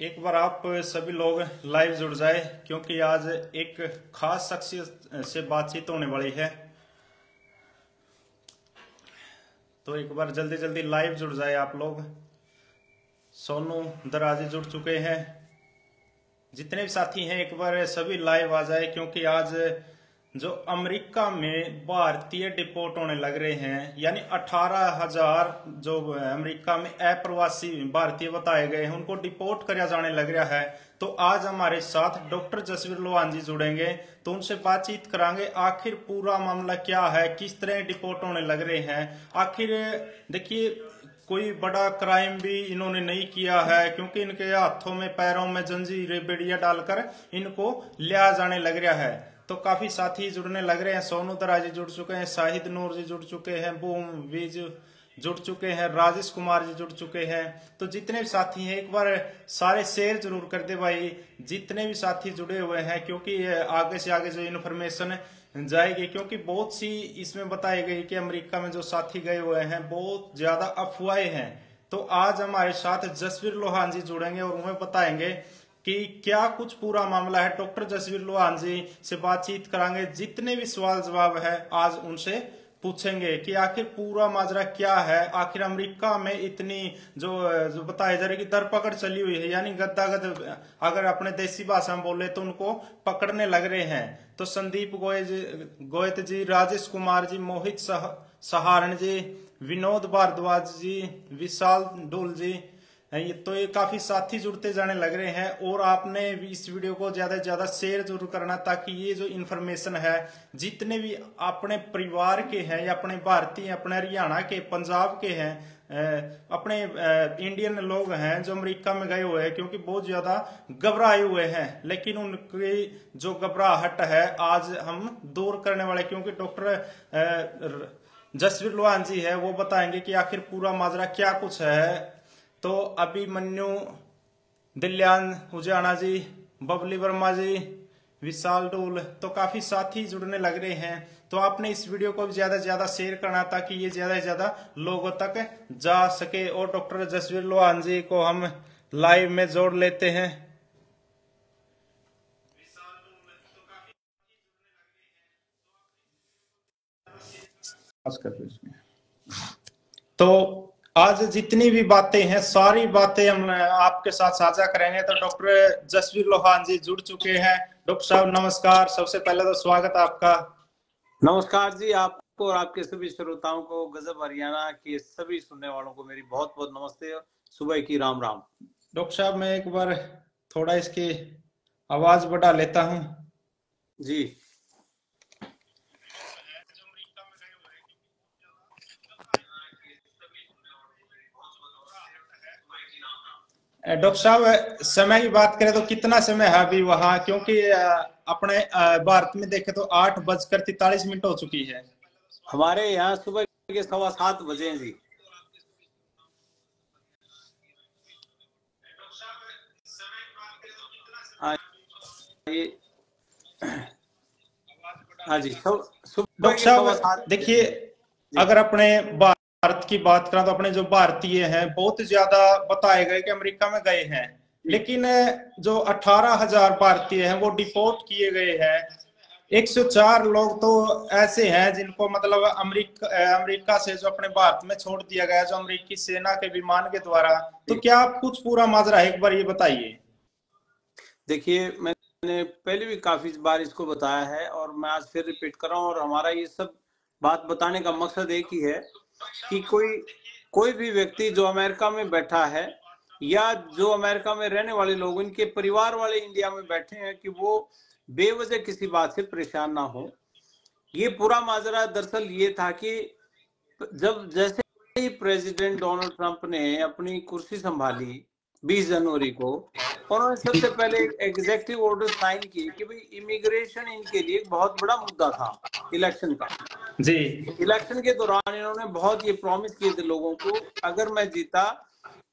एक बार आप सभी लोग लाइव जुड़ जाए क्योंकि आज एक खास शख्सियत से बातचीत होने वाली है। तो एक बार जल्दी जल्दी लाइव जुड़ जाए आप लोग। सोनू दराजी जुड़ चुके हैं, जितने भी साथी हैं एक बार सभी लाइव आ जाए क्योंकि आज जो अमेरिका में भारतीय डिपोर्ट होने लग रहे हैं, यानी 18,000 जो अमेरिका में अप्रवासी भारतीय बताए गए हैं उनको डिपोर्ट किया जाने लग रहा है। तो आज हमारे साथ डॉक्टर जसवीर लोहान जी जुड़ेंगे, तो उनसे बातचीत करांगे आखिर पूरा मामला क्या है, किस तरह डिपोर्ट होने लग रहे हैं। आखिर देखिए कोई बड़ा क्राइम भी इन्होंने नहीं किया है क्योंकि इनके हाथों में पैरों में जंजीरें बेड़ियां डालकर इनको लिया जाने लग रहा है। तो काफी साथी जुड़ने लग रहे हैं। सोनू दराजी जुड़ चुके हैं, शाहिद नूर जी जुड़ चुके हैं, बूम वीज जुड़ चुके हैं, राजेश कुमार जी जुड़ चुके हैं। तो जितने भी साथी हैं एक बार सारे शेयर जरूर कर दे भाई, जितने भी साथी जुड़े हुए हैं, क्योंकि आगे से आगे जो इन्फॉर्मेशन जाएगी, क्योंकि बहुत सी इसमें बताई गई कि अमेरिका में जो साथी गए हुए हैं बहुत ज्यादा अफवाहें हैं। तो आज हमारे साथ जसवीर लोहान जी जुड़ेंगे और उन्हें बताएंगे कि क्या कुछ पूरा मामला है। डॉक्टर जसवीर लोहान जी से बातचीत करांगे, जितने भी सवाल जवाब है आज उनसे पूछेंगे कि आखिर पूरा माजरा क्या है। आखिर अमेरिका में इतनी जो बताया जा रहा है कि दरपकड़ चली हुई है, यानी गद्दागद अगर अपने देसी भाषा में बोले तो उनको पकड़ने लग रहे हैं। तो संदीप गोयत जी, राजेश कुमार जी, मोहित सहारण जी, विनोद भारद्वाज जी, विशाल डोल जी, तो ये काफी साथी जुड़ते जाने लग रहे हैं। और आपने इस वीडियो को ज्यादा से ज्यादा शेयर जरूर करना ताकि ये जो इन्फॉर्मेशन है जितने भी अपने परिवार के हैं या अपने भारतीय, अपने हरियाणा के, पंजाब के हैं, अपने इंडियन लोग हैं जो अमेरिका में गए हुए हैं, क्योंकि बहुत ज्यादा घबराए हुए हैं, लेकिन उनकी जो घबराहट है आज हम दूर करने वाले, क्योंकि डॉक्टर जसवीर लोहान जी है वो बताएंगे कि आखिर पूरा माजरा क्या कुछ है। तो अभिमन्यु दिल्यान उजाना जी, बबली वर्मा जी, विशाल डोल, तो काफी साथी जुड़ने लग रहे हैं। तो आपने इस वीडियो को ज्यादा से ज्यादा शेयर करना ताकि ये ज्यादा से ज्यादा लोगों तक जा सके। और डॉक्टर जसवीर लोहान जी को हम लाइव में जोड़ लेते हैं। तो आज जितनी भी बातें हैं सारी बातें हम आपके साथ साझा करेंगे। तो डॉक्टर जसवीर लोहान जी जुड़ चुके हैं। डॉक्टर साहब नमस्कार, सबसे पहले तो स्वागत है आपका। नमस्कार जी, आपको और आपके सभी श्रोताओं को, गजब हरियाणा के सभी सुनने वालों को मेरी बहुत बहुत नमस्ते और सुबह की राम राम। डॉक्टर साहब मैं एक बार थोड़ा इसकी आवाज बढ़ा लेता हूं जी। डॉक्टर साहब समय की बात करें तो कितना समय है अभी वहां, क्योंकि अपने भारत में देखे तो 8:43 हो चुकी है। हमारे यहाँ सुबह के 7:15 बजे हैं जी। हाँ जी, डॉक्टर साहब देखिए, अगर अपने भारत की बात करें तो अपने जो भारतीय हैं बहुत ज्यादा बताए गए कि अमेरिका में गए हैं, लेकिन जो 18,000 भारतीय हैं वो डिपोर्ट किए गए हैं। 104 लोग तो ऐसे हैं जिनको मतलब अमेरिका से जो अपने भारत में छोड़ दिया गया, जो अमेरिकी सेना के विमान के द्वारा। तो क्या आप कुछ पूरा माजरा है एक बार ये बताइए। देखिए, मैंने पहले भी काफी बार इसको बताया है और मैं आज फिर रिपीट कर रहा हूँ। और हमारा ये सब बात बताने का मकसद एक ही है कि कोई भी व्यक्ति जो अमेरिका में बैठा है या जो अमेरिका में रहने वाले लोग, इनके परिवार वाले इंडिया में बैठे हैं, कि वो बेवजह किसी बात से परेशान ना हो। ये पूरा माजरा दरअसल ये था कि जैसे ही प्रेसिडेंट डोनाल्ड ट्रंप ने अपनी कुर्सी संभाली 20 जनवरी को, उन्होंने सबसे पहले एग्जीक्यूटिव ऑर्डर साइन किए कि भाई इमिग्रेशन इनके लिए एक बहुत बड़ा मुद्दा था इलेक्शन का जी। इलेक्शन के दौरान इन्होंने बहुत ये प्रॉमिस किए थे लोगों को, अगर मैं जीता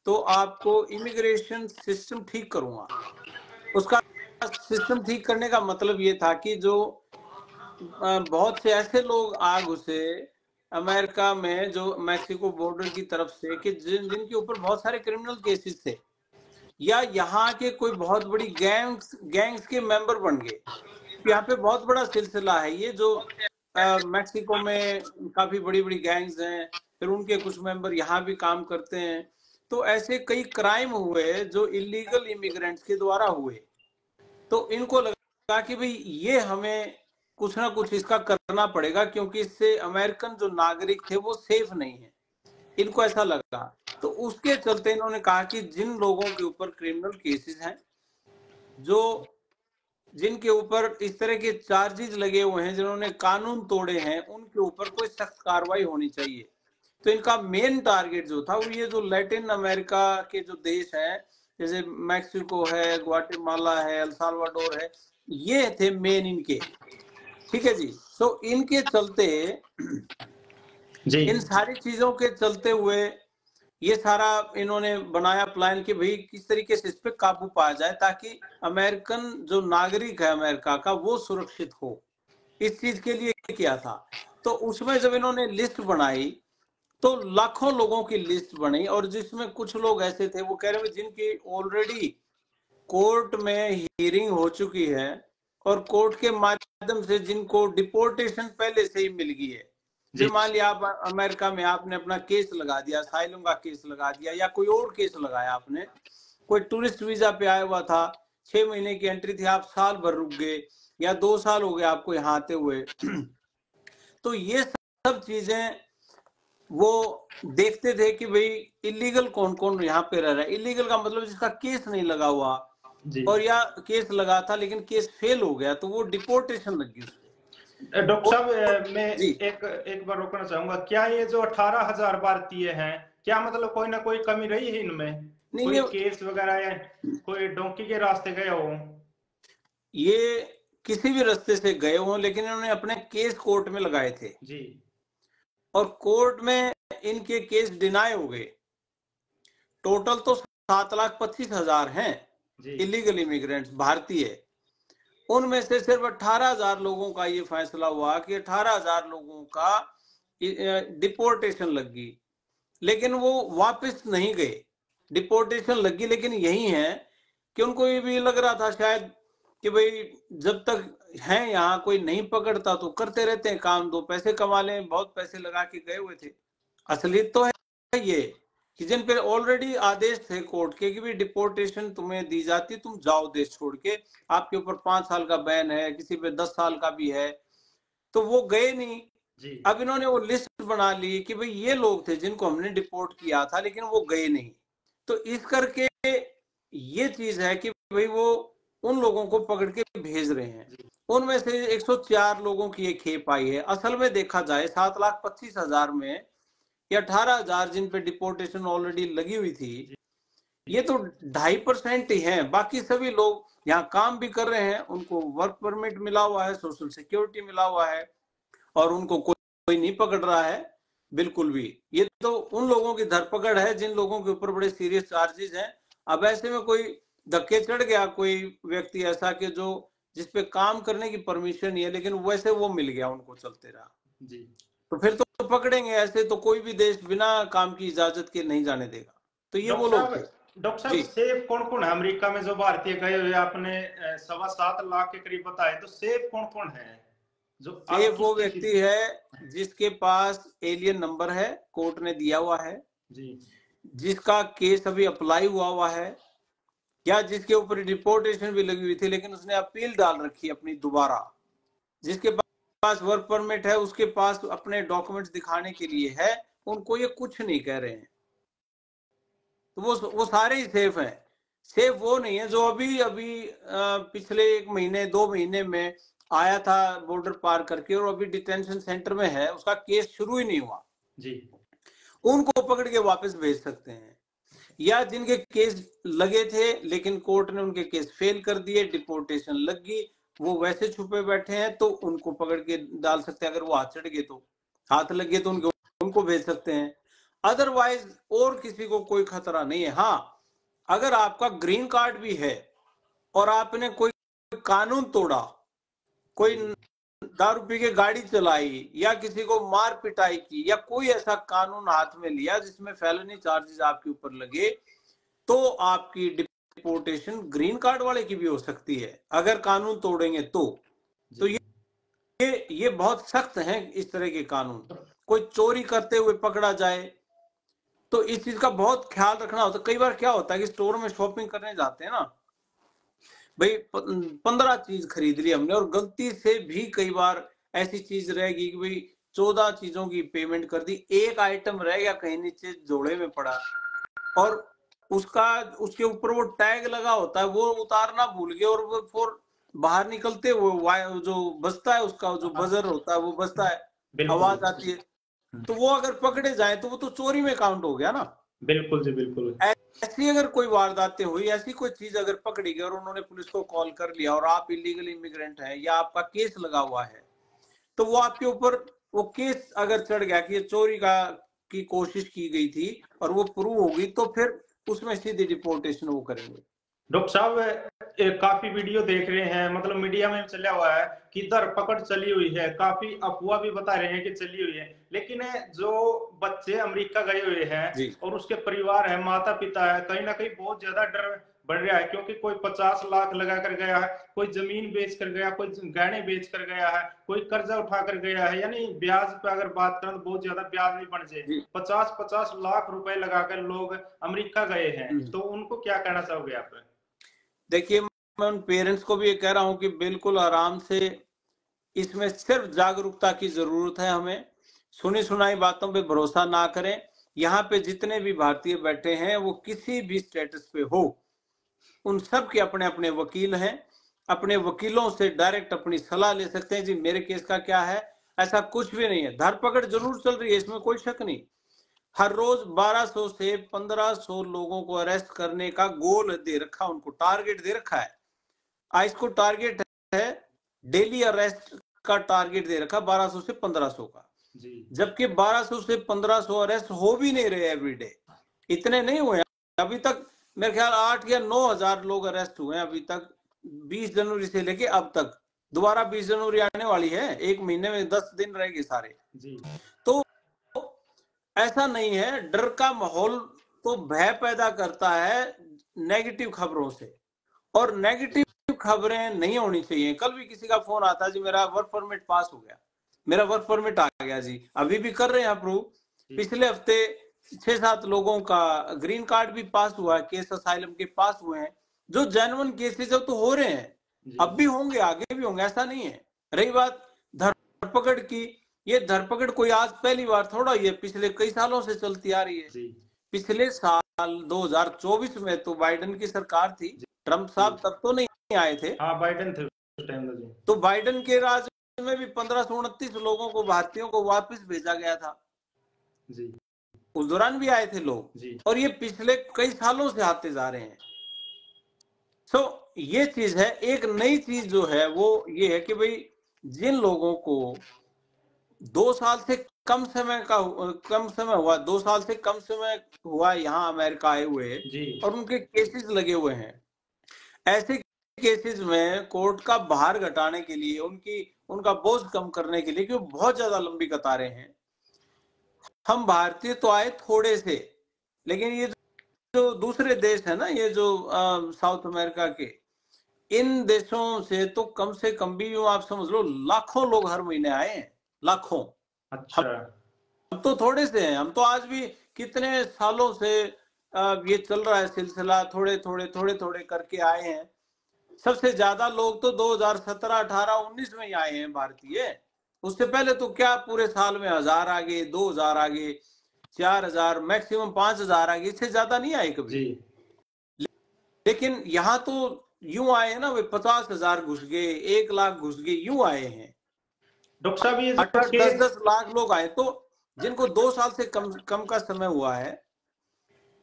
तो आपको इमिग्रेशन सिस्टम ठीक करूंगा। उसका सिस्टम ठीक करने का मतलब ये था कि जो बहुत से ऐसे लोग आ घुसे अमेरिका में जो मैक्सिको बॉर्डर की तरफ से, कि जिनके ऊपर बहुत सारे क्रिमिनल केसेस थे, या यहाँ के कोई बहुत बड़ी गैंग्स के मेंबर बन गए। यहाँ पे बहुत बड़ा सिलसिला है ये, जो मैक्सिको में काफी बड़ी बड़ी गैंग्स हैं, फिर उनके कुछ मेंबर यहाँ भी काम करते हैं। तो ऐसे कई क्राइम हुए जो इलीगल इमिग्रेंट्स के द्वारा हुए। तो इनको लगा कि भाई ये हमें कुछ ना कुछ इसका करना पड़ेगा, क्योंकि इससे अमेरिकन जो नागरिक थे वो सेफ नहीं है, इनको ऐसा लगा। तो उसके चलते इन्होंने कहा कि जिन लोगों के ऊपर क्रिमिनल केसेस हैं, जो जिनके ऊपर इस तरह के चार्जेस लगे हुए हैं, जिन्होंने कानून तोड़े हैं, उनके ऊपर कोई सख्त कार्रवाई होनी चाहिए। तो इनका मेन टारगेट जो था वो ये जो लैटिन अमेरिका के जो देश हैं, जैसे मैक्सिको है, ग्वाटेमाला है, अल साल्वाडोर है, ये थे मेन इनके। ठीक है जी। तो इनके चलते जी इन सारी चीजों के चलते हुए ये सारा इन्होंने बनाया प्लान कि भाई किस तरीके से इस पे काबू पाया जाए, ताकि अमेरिकन जो नागरिक है अमेरिका का वो सुरक्षित हो। इस चीज के लिए किया था। तो उसमें जब इन्होंने लिस्ट बनाई तो लाखों लोगों की लिस्ट बनी, और जिसमें कुछ लोग ऐसे थे वो कह रहे हैं जिनकी ऑलरेडी कोर्ट में हियरिंग हो चुकी है, और कोर्ट के माध्यम से जिनको डिपोर्टेशन पहले से ही मिल गई है। जी मान लिया आप अमेरिका में आपने अपना केस लगा दिया, असाइलम का केस लगा दिया, या कोई और केस लगाया आपने, कोई टूरिस्ट वीजा पे आया हुआ था, 6 महीने की एंट्री थी, आप साल भर रुक गए, या 2 साल हो गए आपको यहाँ आते हुए। तो ये सब चीजें वो देखते थे कि भाई इलीगल कौन कौन यहाँ पे रह रहा है। इलीगल का मतलब जिसका केस नहीं लगा हुआ, जी और या केस लगा था लेकिन केस फेल हो गया, तो वो डिपोर्टेशन लगी उस पे। डॉक्टर साहब, मैं जी एक बार रोकना चाहूंगा। क्या ये जो 18,000 भारतीय हैं, क्या मतलब कोई ना कोई कमी रही है इनमें? नहीं, कोई केस वगैरह या कोई डोंकी के रास्ते गए हो? ये किसी भी रास्ते से गए हो, लेकिन इन्होंने अपने केस कोर्ट में लगाए थे, जी और कोर्ट में इनके केस डिनाई हो गए। टोटल तो 7,25,000 हैं जी इलीगल इमिग्रेंट्स भारतीय। उनमें से सिर्फ 18,000 लोगों का ये फैसला हुआ कि 18,000 लोगों का डिपोर्टेशन लगी, लेकिन वो वापस नहीं गए। डिपोर्टेशन लगी, लेकिन यही है कि उनको ये भी लग रहा था शायद कि भाई जब तक हैं यहाँ कोई नहीं पकड़ता तो करते रहते हैं काम, 2 पैसे कमा लें, बहुत पैसे लगा के गए हुए थे। असलियत तो है ये कि जिन पे ऑलरेडी आदेश थे कोर्ट के कि भी डिपोर्टेशन तुम्हें दी जाती, तुम जाओ देश छोड़ के, आपके ऊपर 5 साल का बैन है, किसी पे 10 साल का भी है, तो वो गए नहीं। जी अब इन्होंने वो लिस्ट बना ली कि भाई ये लोग थे जिनको हमने डिपोर्ट किया था, लेकिन वो गए नहीं। तो इस करके ये चीज है कि भाई वो उन लोगों को पकड़ के भेज रहे हैं। उनमें से 104 लोगों की एक खेप आई है। असल में देखा जाए 7,25,000 में या 18,000 जिन पे डिपोर्टेशन ऑलरेडी लगी हुई थी, ये तो 2.5% ही है। बाकी सभी लोग यहाँ काम भी कर रहे हैं, उनको वर्क परमिट मिला हुआ है, सोशल सिक्योरिटी मिला हुआ है, और उनको कोई नहीं पकड़ रहा है बिल्कुल भी। ये तो उन लोगों की धरपकड़ है जिन लोगों के ऊपर बड़े सीरियस चार्जेस हैं। अब ऐसे में कोई धक्के चढ़ गया, कोई व्यक्ति ऐसा कि जो जिसपे काम करने की परमिशन नहीं है, लेकिन वैसे वो मिल गया, उनको चलते रहा, जी तो फिर तो पकड़ेंगे। ऐसे तो कोई भी देश बिना काम की इजाजत के नहीं जाने देगा। तो ये वो लोग थे। डॉक्टर साहब, जी, सेफ कौन कौन है अमेरिका में जो भारतीय गए हुए? आपने 7.25 लाख के करीब बताए, तो सेफ कौन कौन है जो आप सेफ वो व्यक्ति है जिसके पास एलियन नंबर है, कोर्ट ने दिया हुआ है, जी जिसका केस अभी अप्लाई हुआ है, या जिसके ऊपर डिपोर्टेशन भी लगी हुई थी लेकिन उसने अपील डाल रखी अपनी दोबारा, जिसके पास वर्क परमिट है, उसके पास अपने डॉक्यूमेंट्स दिखाने के लिए है, उनको ये कुछ नहीं कह रहे हैं। तो वो सारे ही सेफ हैं। सेफ वो नहीं है जो अभी अभी पिछले 1 महीने 2 महीने में आया था बॉर्डर पार करके, और अभी डिटेंशन सेंटर में है, उसका केस शुरू ही नहीं हुआ। जी उनको पकड़ के वापस भेज सकते हैं, या जिनके केस लगे थे लेकिन कोर्ट ने उनके केस फेल कर दिए, डिपोर्टेशन लग गई, वो वैसे छुपे बैठे हैं, तो उनको पकड़ के डाल सकते हैं। अगर वो हाथ चढ़ गए, तो हाथ लग गए, तो उनको भेज सकते हैं। अदरवाइज और किसी को कोई खतरा नहीं है। हाँ, अगर आपका ग्रीन कार्ड भी है और आपने कोई कानून तोड़ा, कोई दारू पी के गाड़ी चलाई, या किसी को मार पिटाई की, या कोई ऐसा कानून हाथ में लिया जिसमें फेलनी चार्जेस आपके ऊपर लगे, तो आपकी डिपोर्टेशन ग्रीन कार्ड वाले की भी हो सकती है अगर कानून तोड़ेंगे तो ये बहुत सख्त हैं इस तरह के कानून। कोई चोरी करते हुए पकड़ा जाए तो इस चीज का बहुत ख्याल रखना होता है। कई बार क्या होता है कि स्टोर में शॉपिंग करने जाते हैं ना भाई, 15 चीज खरीद ली हमने और गलती से भी कई बार ऐसी चीज रहेगी कि भाई 14 चीजों की पेमेंट कर दी, एक आइटम रह गया कहीं नीचे जोड़े में पड़ा और उसके ऊपर वो टैग लगा होता है वो उतारना भूल गए और वो फिर बाहर निकलते वो जो बजता है उसका जो बजर होता है वो बजता है, आवाज आती है, तो वो अगर पकड़े जाए तो वो तो चोरी में काउंट हो गया ना। बिल्कुल जी बिल्कुल। ऐसी अगर कोई वारदातें हुई, ऐसी कोई चीज अगर पकड़ी गई और उन्होंने पुलिस को कॉल कर लिया और आप इलीगल इमिग्रेंट हैं या आपका केस लगा हुआ है, तो वो आपके ऊपर वो केस अगर चढ़ गया कि ये चोरी की कोशिश की गई थी और वो प्रूव होगी तो फिर उसमें सीधी डिपोर्टेशन वो करेंगे। डॉक्टर साहब काफी वीडियो देख रहे हैं, मतलब मीडिया में चला हुआ है कि धरपकड़ चली हुई है, काफी अफवाह भी बता रहे हैं कि चली हुई है, लेकिन जो बच्चे अमेरिका गए हुए हैं और उसके परिवार है, माता पिता है, कहीं ना कहीं बहुत ज्यादा डर बढ़ रहा है क्योंकि कोई 50 लाख लगा कर गया है, कोई जमीन बेच कर गया, कोई गहने बेच कर गया है, कोई कर्जा उठा कर गया है, यानी ब्याज पे अगर बात करें तो बहुत ज्यादा ब्याज भी बन जाए, 50-50 लाख रुपए लगाकर लोग अमेरिका गए हैं, तो उनको क्या कहना चाहोगे आप? देखिए, मैं उन पेरेंट्स को भी ये कह रहा हूं कि बिल्कुल आराम से, इसमें सिर्फ जागरूकता की जरूरत है। हमें सुनी सुनाई बातों पे भरोसा ना करें। यहाँ पे जितने भी भारतीय बैठे हैं वो किसी भी स्टेटस पे हो, उन सब के अपने अपने वकील हैं, अपने वकीलों से डायरेक्ट अपनी सलाह ले सकते हैं। जी मेरे केस का क्या है, ऐसा कुछ भी नहीं है। धरपकड़ जरूर चल रही है, इसमें कोई शक नहीं। हर रोज 1200 से 1500 लोगों को अरेस्ट करने का गोल दे रखा, उनको टारगेट दे रखा है। आइस को टारगेट है, डेली अरेस्ट का टारगेट दे रखा 1200 से 1500 का, जबकि 1200 से 1500 अरेस्ट हो भी नहीं रहे एवरीडे, इतने नहीं हुए अभी तक। मेरे ख्याल 8 या 9 हजार लोग अरेस्ट हुए हैं अभी तक, 20 जनवरी से लेके अब तक। दोबारा 20 जनवरी आने वाली है, एक महीने में 10 दिन रहेंगे सारे जी। तो ऐसा नहीं है, डर का माहौल तो भय पैदा करता है नेगेटिव खबरों से, और नेगेटिव खबरें नहीं होनी चाहिए। कल भी किसी का फोन आता जी मेरा वर्क परमिट पास हो गया, मेरा वर्क परमिट आ गया जी, अभी भी कर रहे हैं अप्रूव। पिछले हफ्ते 6-7 लोगों का ग्रीन कार्ड भी पास हुआ है, केस असाइलम के पास हुए हैं, जो जेन्युइन केसेस तो हो रहे हैं, अब भी होंगे, आगे भी होंगे, ऐसा नहीं है। रही बात धरपकड़ की, ये धरपकड़ कोई आज पहली बार थोड़ा, ये पिछले कई सालों से चलती आ रही है। पिछले साल 2024 में तो बाइडेन की सरकार थी, ट्रम्प साहब तब तो नहीं आए थे। हाँ, बाइडेन थे उस टाइम में। तो बाइडेन के राज में भी 1529 लोगों को, भारतीयों को वापस भेजा गया था जी, उस दौरान भी आए थे लोग जी। और ये पिछले कई सालों से आते जा रहे हैं। सो ये चीज है। एक नई चीज जो है वो ये है कि भाई जिन लोगों को 2 साल से कम समय हुआ, 2 साल से कम समय हुआ यहाँ अमेरिका आए हुए और उनके केसेस लगे हुए हैं, ऐसे केसेस में कोर्ट का भार घटाने के लिए, उनका बोझ कम करने के लिए, क्योंकि बहुत ज्यादा लंबी कतारें हैं। हम भारतीय तो आए थोड़े से, लेकिन ये जो दूसरे देश है ना, ये जो साउथ अमेरिका के, इन देशों से तो कम से कम भी आप समझ लो लाखों लोग हर महीने आए हैं, लाखों। अच्छा। हम तो थोड़े से हैं, हम तो आज भी कितने सालों से ये चल रहा है सिलसिला, थोड़े थोड़े करके आए हैं। सबसे ज्यादा लोग तो 2017, 18, 19 में ही आए हैं भारतीय। उससे पहले तो क्या पूरे साल में 1000 आ गए, 2000 आ गए, 4000, मैक्सिमम 5000 आ गए, इससे ज्यादा नहीं आए कभी। लेकिन यहाँ तो यूं आए हैं ना, वे 50,000 घुस गए, 1 लाख घुस गए, यूं आए हैं। डॉक्टर साहब ये 10-10 लाख लोग आए, तो जिनको 2 साल से कम का समय हुआ है,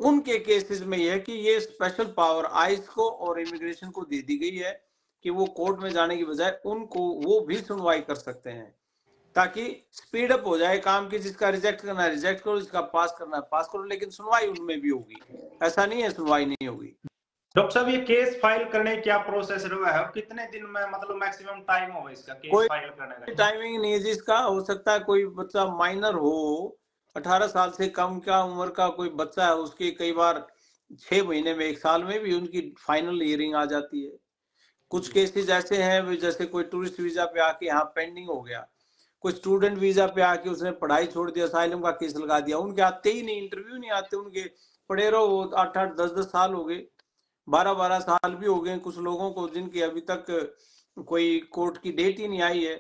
उनके केसेस में यह है कि ये स्पेशल पावर आइस को और इमिग्रेशन को दे दी गई है कि वो कोर्ट में जाने की बजाय उनको वो भी सुनवाई कर सकते हैं, ताकि स्पीड अप हो जाए काम की। जिसका रिजेक्ट करना है रिजेक्ट करो, जिसका पास करना है पास करो, लेकिन सुनवाई उनमें भी होगी। ऐसा नहीं है सुनवाई नहीं होगी। डॉक्टर साहब ये केस फाइल करने क्या प्रोसेस रहा है, कितने दिन में मतलब मैक्सिमम टाइम होगा इसका केस फाइल करने का? टाइमिंग नहीं है जिसका, हो सकता है कोई बच्चा माइनर हो, 18 साल से कम का उम्र का कोई बच्चा है, उसकी कई बार 6 महीने में, 1 साल में भी उनकी फाइनल हियरिंग आ जाती है। कुछ केसेस ऐसे हैं जैसे कोई टूरिस्ट वीजा पे आके यहाँ पेंडिंग हो गया, कोई स्टूडेंट वीजा पे आके उसने पढ़ाई छोड़ दिया, असाइलम का केस लगा दिया, उनके आते ही नहीं, इंटरव्यू नहीं आते उनके, पढ़े रहो, वो 8-8 10-10 साल हो गए, 12-12 साल भी हो गए कुछ लोगों को, जिनकी अभी तक कोई कोर्ट की डेट ही नहीं आई है।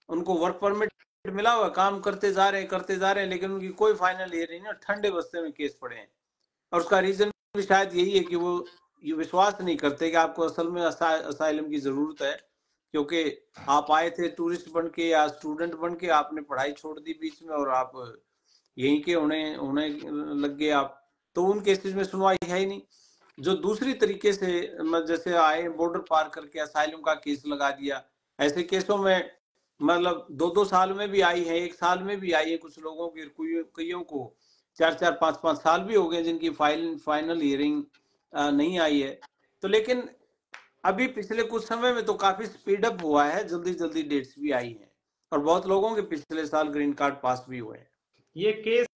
उनको वर्क परमिट मिला हुआ, काम करते जा रहे हैं, लेकिन उनकी कोई फाइनल हियरिंग नहीं, ठंडे बस्ते में केस पड़े हैं। और उसका रीजन भी शायद यही है कि वो ये विश्वास नहीं करते कि आपको असल में असाइलम की जरूरत है, क्योंकि आप आए थे टूरिस्ट बन के या स्टूडेंट बन के, आपने पढ़ाई छोड़ दी बीच में और आप यहीं के होने लग गए आप, तो उन केसेस में सुनवाई है ही नहीं। जो दूसरी तरीके से जैसे आए बॉर्डर पार करके असाइलम का केस लगा दिया, ऐसे केसों में मतलब 2-2 साल में भी आई है, 1 साल में भी आई है कुछ लोगों की, कईयों को 4-4 5-5 साल भी हो गए जिनकी फाइनल हियरिंग नहीं आई है। तो लेकिन अभी पिछले कुछ समय में तो काफी स्पीड अप हुआ है, जल्दी जल्दी डेट्स भी आई हैं और बहुत लोगों के पिछले साल ग्रीन कार्ड पास भी हुए हैं। ये केस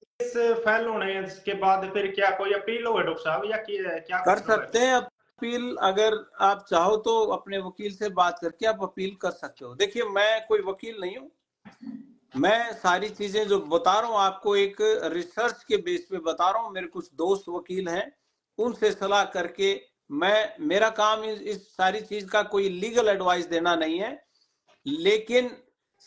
फेल होने के बाद फिर क्या कोई अपील होगा डॉक्टर साहब, या क्या कर सकते हैं अपील, अगर आप चाहो तो अपने वकील से बात करके आप अपील कर सकते हो। देखिए मैं कोई वकील नहीं हूँ, मैं सारी चीजें जो बता रहा हूँ आपको एक रिसर्च के बेस पे बता रहा हूँ। मेरे कुछ दोस्त वकील हैं, उनसे सलाह करके मेरा काम इस सारी चीज का कोई लीगल एडवाइस देना नहीं है, लेकिन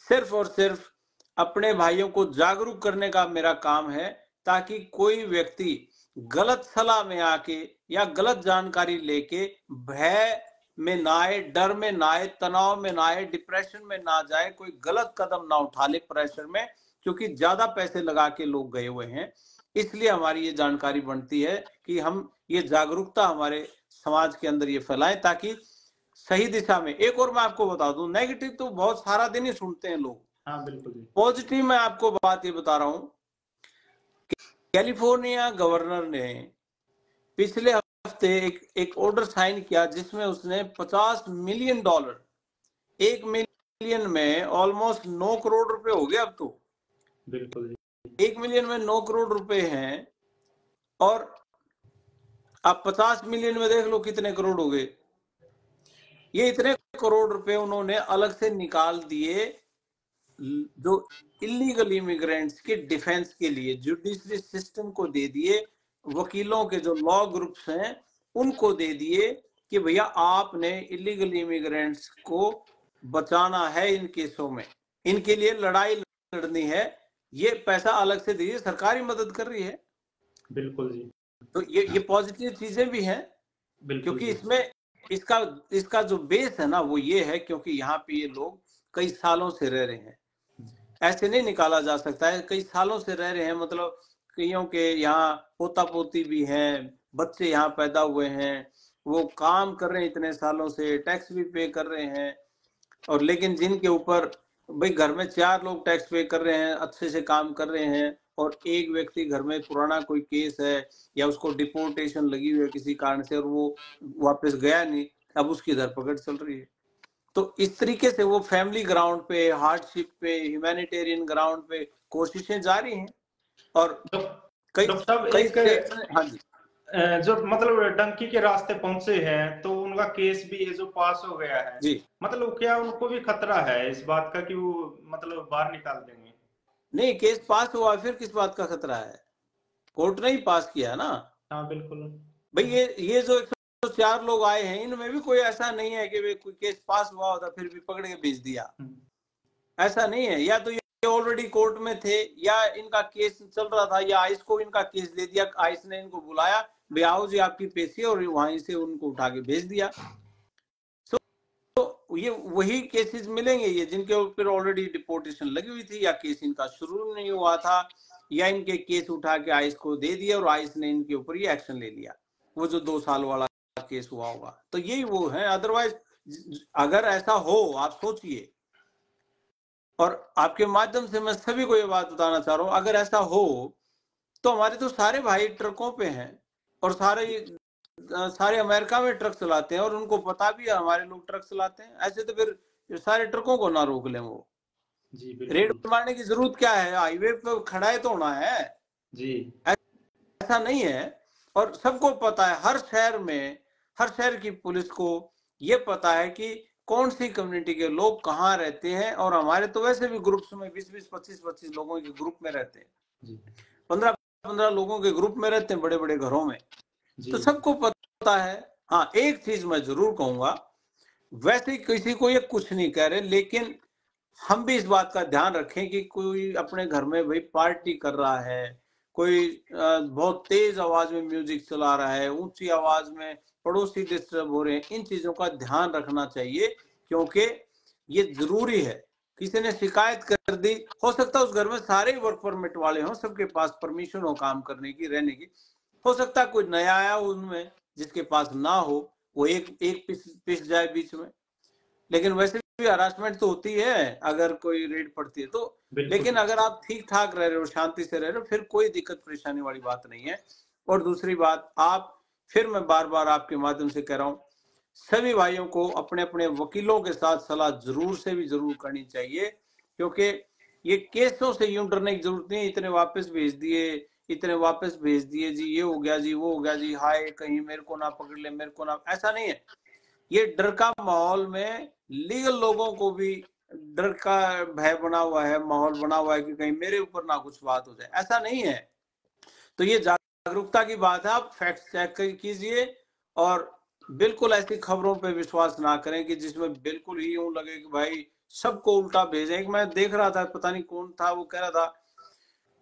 सिर्फ और सिर्फ अपने भाइयों को जागरूक करने का मेरा काम है, ताकि कोई व्यक्ति गलत सलाह में आके या गलत जानकारी लेके भय में ना आए, डर में ना आए, तनाव में ना आए, डिप्रेशन में ना जाए, कोई गलत कदम ना उठा ले प्रेशर में, क्योंकि ज्यादा पैसे लगा के लोग गए हुए हैं। इसलिए हमारी ये जानकारी बनती है कि हम ये जागरूकता हमारे समाज के अंदर ये फैलाएं, ताकि सही दिशा में। एक और मैं आपको बता दूं, नेगेटिव तो बहुत सारा दिन ही सुनते हैं लोग, हाँ बिल्कुल। पॉजिटिव मैं आपको बात ये बता रहा हूं, कैलिफोर्निया गवर्नर ने पिछले हफ्ते एक ऑर्डर साइन किया जिसमें उसने $50 मिलियन, 1 मिलियन में ऑलमोस्ट 9 करोड़ रुपए हो गए अब तो। बिल्कुल 1 मिलियन में 9 करोड़ रुपए हैं, और आप 50 मिलियन में देख लो कितने करोड़ हो गए। ये इतने करोड़ रुपए उन्होंने अलग से निकाल दिए जो इलीगल इमिग्रेंट्स के डिफेंस के लिए, जुडिशरी सिस्टम को दे दिए, वकीलों के जो लॉ ग्रुप्स हैं उनको दे दिए कि भैया आपने इलीगल इमिग्रेंट्स को बचाना है, इन केसों में इनके लिए लड़ाई लड़नी है, ये पैसा अलग से दीजिए, सरकारी मदद कर रही है। बिल्कुल जी। तो ये पॉजिटिव चीजें भी हैं, क्योंकि इसमें इसका जो बेस है ना वो ये है, क्योंकि यहाँ पे ये लोग कई सालों से रह रहे हैं, ऐसे नहीं निकाला जा सकता है, कई सालों से रह रहे हैं, मतलब कईयों के यहाँ पोता पोती भी हैं, बच्चे यहाँ पैदा हुए हैं, वो काम कर रहे हैं इतने सालों से, टैक्स भी पे कर रहे हैं, और लेकिन जिनके ऊपर भाई घर में 4 लोग टैक्स पे कर रहे हैं, अच्छे से काम कर रहे हैं, और एक व्यक्ति घर में पुराना कोई केस है या उसको डिपोर्टेशन लगी हुई है किसी कारण से और वो वापस गया नहीं, अब उसकी धरपकड़ चल रही है। तो इस तरीके से वो फैमिली ग्राउंड पे, हार्डशिप पे, ह्यूमैनिटेरियन ग्राउंड पे कोशिशें जारी हैं। और कई स्टेट्स में, हाँ जी, जो मतलब डंकी के रास्ते पहुंचे हैं तो उनका केस भी है जो पास हो गया है जी, मतलब क्या उनको भी खतरा है इस बात का कि वो मतलब बाहर निकाल देंगे? नहीं, केस पास हुआ, फिर किस बात का खतरा है, कोर्ट ने ही पास किया ना। हाँ बिल्कुल भाई ये जो 104 लोग आए हैं, इनमें भी कोई ऐसा नहीं है कि वे कोई केस पास हुआ होता फिर भी पकड़ के भेज दिया, ऐसा नहीं है। या तो ये ऑलरेडी कोर्ट में थे, या इनका केस चल रहा था, या आइस को इनका केस दे दिया, आइस ने इनको बुलाया, भाई आओ जी आपकी पेशी, और वहीं से उनको उठा के भेज दिया। तो ये वही केसेस मिलेंगे ये जिनके ऊपर ऑलरेडी डिपोर्टेशन लगी हुई थी, या केस इनका शुरू नहीं हुआ था, या इनके केस उठा के आइस को दे दिया और आइस ने इनके ऊपर ये एक्शन ले लिया, वो जो 2 साल वाला केस हुआ होगा। तो यही वो है, अदरवाइज अगर ऐसा हो, आप सोचिए, और आपके माध्यम से मैं सभी को ये बात बताना चाह रहा हूं, अगर ऐसा हो तो हमारे तो सारे भाई ट्रकों पे हैं, और सारे अमेरिका में ट्रक चलाते हैं, और उनको पता भी है हमारे लोग ट्रक चलाते हैं, ऐसे तो फिर सारे ट्रकों को ना रोक लें वो जी। रेड मारने की जरूरत क्या है, हाईवे पे खड़ा है तो होना है जी, ऐसा नहीं है। और सबको पता है, हर शहर में, हर शहर की पुलिस को ये पता है कि कौन सी कम्युनिटी के लोग कहाँ रहते हैं। और हमारे तो वैसे भी ग्रुप्स में 20-20, 25-25 लोगों के ग्रुप में रहते हैं, 15-15 लोगों के ग्रुप में रहते हैं, बड़े बड़े घरों में, तो सबको पता है। हाँ, एक चीज मैं जरूर कहूंगा, वैसे किसी को ये कुछ नहीं कह रहे, लेकिन हम भी इस बात का ध्यान रखें कि कोई अपने घर में भाई पार्टी कर रहा है, कोई बहुत तेज आवाज में म्यूजिक चला रहा है, ऊंची आवाज में पड़ोसी डिस्टर्ब हो रहे हैं, इन चीजों का ध्यान रखना चाहिए, क्योंकि ये जरूरी है। किसी ने शिकायत कर दी, हो सकता है उस घर में सारे वर्क परमिट वाले हों, सबके पास परमिशन हो काम करने की, रहने की, हो सकता है कोई नया आया उनमें जिसके पास ना हो, वो एक एक पिस जाए बीच में। लेकिन वैसे भी हरासमेंट तो होती है अगर कोई रेड पड़ती है तो, लेकिन अगर आप ठीक ठाक रह रहे हो, शांति से रह रहे हो, फिर कोई दिक्कत परेशानी वाली बात नहीं है। और दूसरी बात, आप, फिर मैं बार बार आपके माध्यम से कह रहा हूं, सभी भाइयों को अपने अपने वकीलों के साथ सलाह जरूर से भी जरूर करनी चाहिए, क्योंकि ये केसों से यूं डरने की जरूरत नहीं, इतने वापस भेज दिए, इतने वापस भेज दिए जी, ये हो गया जी, वो हो गया जी, हाय कहीं मेरे को ना पकड़ ले, मेरे को ना, ऐसा नहीं है। ये डर का माहौल में लीगल लोगों को भी डर का भय बना हुआ है, माहौल बना हुआ है कि कहीं मेरे ऊपर ना कुछ बात हो जाए, ऐसा नहीं है। तो ये जागरूकता की बात है, आप फैक्ट चेक कीजिए और बिल्कुल ऐसी खबरों पे विश्वास ना करें कि जिसमें बिल्कुल ही यूं लगे कि भाई सबको उल्टा भेजें। मैं देख रहा था, पता नहीं कौन था, वो कह रहा था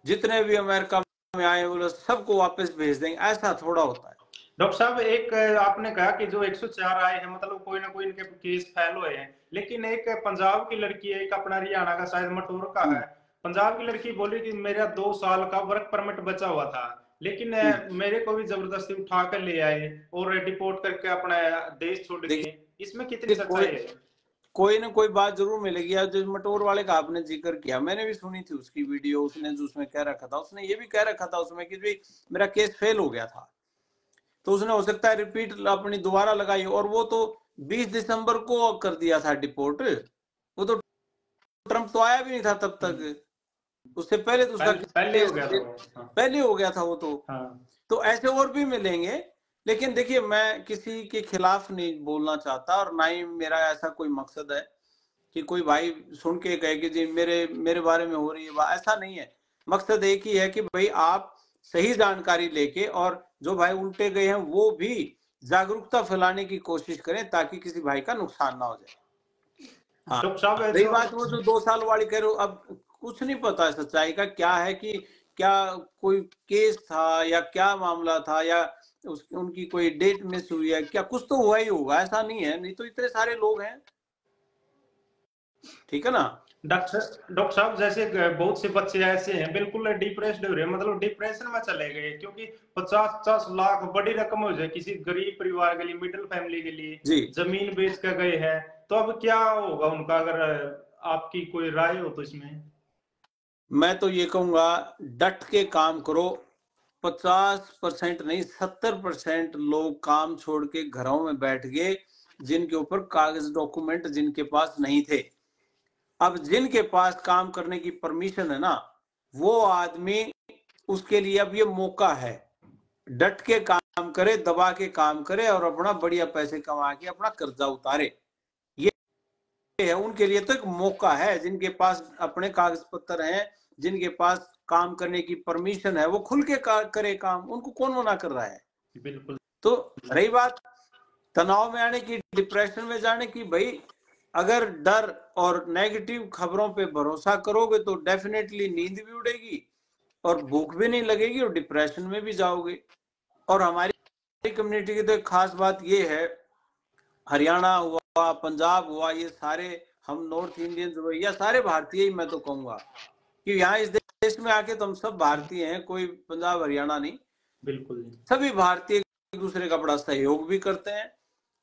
जितने भी अमेरिका में आए वो लोग सबको वापस भेज देंगे, ऐसा थोड़ा होता है। डॉक्टर साहब, एक आपने कहा कि जो 104 आए हैं, मतलब कोई ना कोई इनके केस फैल हुए हैं, लेकिन एक पंजाब की लड़की है, एक अपना हरियाणा का शायद मटोर का है, पंजाब की लड़की बोली कि मेरा 2 साल का वर्क परमिट बचा हुआ था, लेकिन मेरे को भी जबरदस्ती उठा कर ले आए और डिपोर्ट करके अपना देश छोड़ दिए। इसमें कितनी सच्चाई है? कोई ना कोई बात जरूर मिलेगी। यार, जो मटोर वाले का आपने जिक्र किया, मैंने भी सुनी थी उसकी वीडियो, उसने जो उसमें कह रखा था, उसने ये भी कह रखा था उसमें कि भाई मेरा केस फेल हो गया था, तो उसने हो सकता है रिपीट अपनी दोबारा लगाई, और वो तो 20 दिसंबर को कर दिया था डिपोर्ट, वो तो ट्रम्प तो आया भी नहीं था तब तक, उससे पहले तो उसका पहले हो गया था वो। हाँ। पहले हो गया था वो तो। हाँ। तो ऐसे और भी मिलेंगे, लेकिन देखिए मैं किसी के खिलाफ नहीं बोलना चाहता, और ना ही मेरा ऐसा कोई मकसद है कि कोई भाई सुन के कहे कि जी मेरे बारे में हो रही है बात, ऐसा नहीं है। मकसद एक ही है कि भाई आप सही जानकारी लेके, और जो भाई उल्टे गए हैं वो भी जागरूकता फैलाने की कोशिश करें, ताकि किसी भाई का नुकसान ना हो जाए। हाँ, रही बात वो जो 2 साल वाली कह रहे हो, अब कुछ नहीं पता है सच्चाई का क्या है, कि क्या कोई केस था या क्या मामला था, या उनकी कोई डेट मिस हुई है क्या, कुछ तो हुआ ही होगा, ऐसा नहीं है, नहीं तो इतने सारे लोग हैं, ठीक है ना। डॉक्टर साहब, जैसे बहुत से बच्चे ऐसे हैं बिल्कुल डिप्रेस्ड हो रहे हैं, मतलब डिप्रेशन में चले गए, क्योंकि 50-50 लाख बड़ी रकम हो जाए किसी गरीब परिवार के लिए, मिडिल फैमिली के लिए, जमीन बेच कर गए हैं, तो अब क्या होगा उनका? अगर आपकी कोई राय हो तो इसमें। मैं तो ये कहूंगा, डट के काम करो। 50% नहीं, 70% लोग काम छोड़ के घरों में बैठ गए, जिनके ऊपर कागज डॉक्यूमेंट जिनके पास नहीं थे। अब जिनके पास काम करने की परमिशन है ना, वो आदमी, उसके लिए अब ये मौका है, डट के काम करे, दबा के काम करे, और अपना बढ़िया पैसे कमा के अपना कर्जा उतारे। ये है उनके लिए तो एक मौका है, जिनके पास अपने कागज पत्र हैं, जिनके पास काम करने की परमिशन है, वो खुल के करे काम, उनको कौन मना कर रहा है? बिल्कुल। तो रही बात तनाव में आने की, डिप्रेशन में जाने की, भाई अगर डर और नेगेटिव खबरों पे भरोसा करोगे तो डेफिनेटली नींद भी उड़ेगी और भूख भी नहीं लगेगी और डिप्रेशन में भी जाओगे। और हमारी कम्युनिटी की तो एक खास बात ये है, हरियाणा हुआ, पंजाब हुआ, ये सारे हम नॉर्थ इंडियंस हुए, या सारे भारतीय ही मैं तो कहूंगा, कि यहाँ इस देश में आके तो हम सब भारतीय हैं, कोई पंजाब हरियाणा नहीं, बिल्कुल सभी भारतीय एक दूसरे का बड़ा सहयोग भी करते हैं,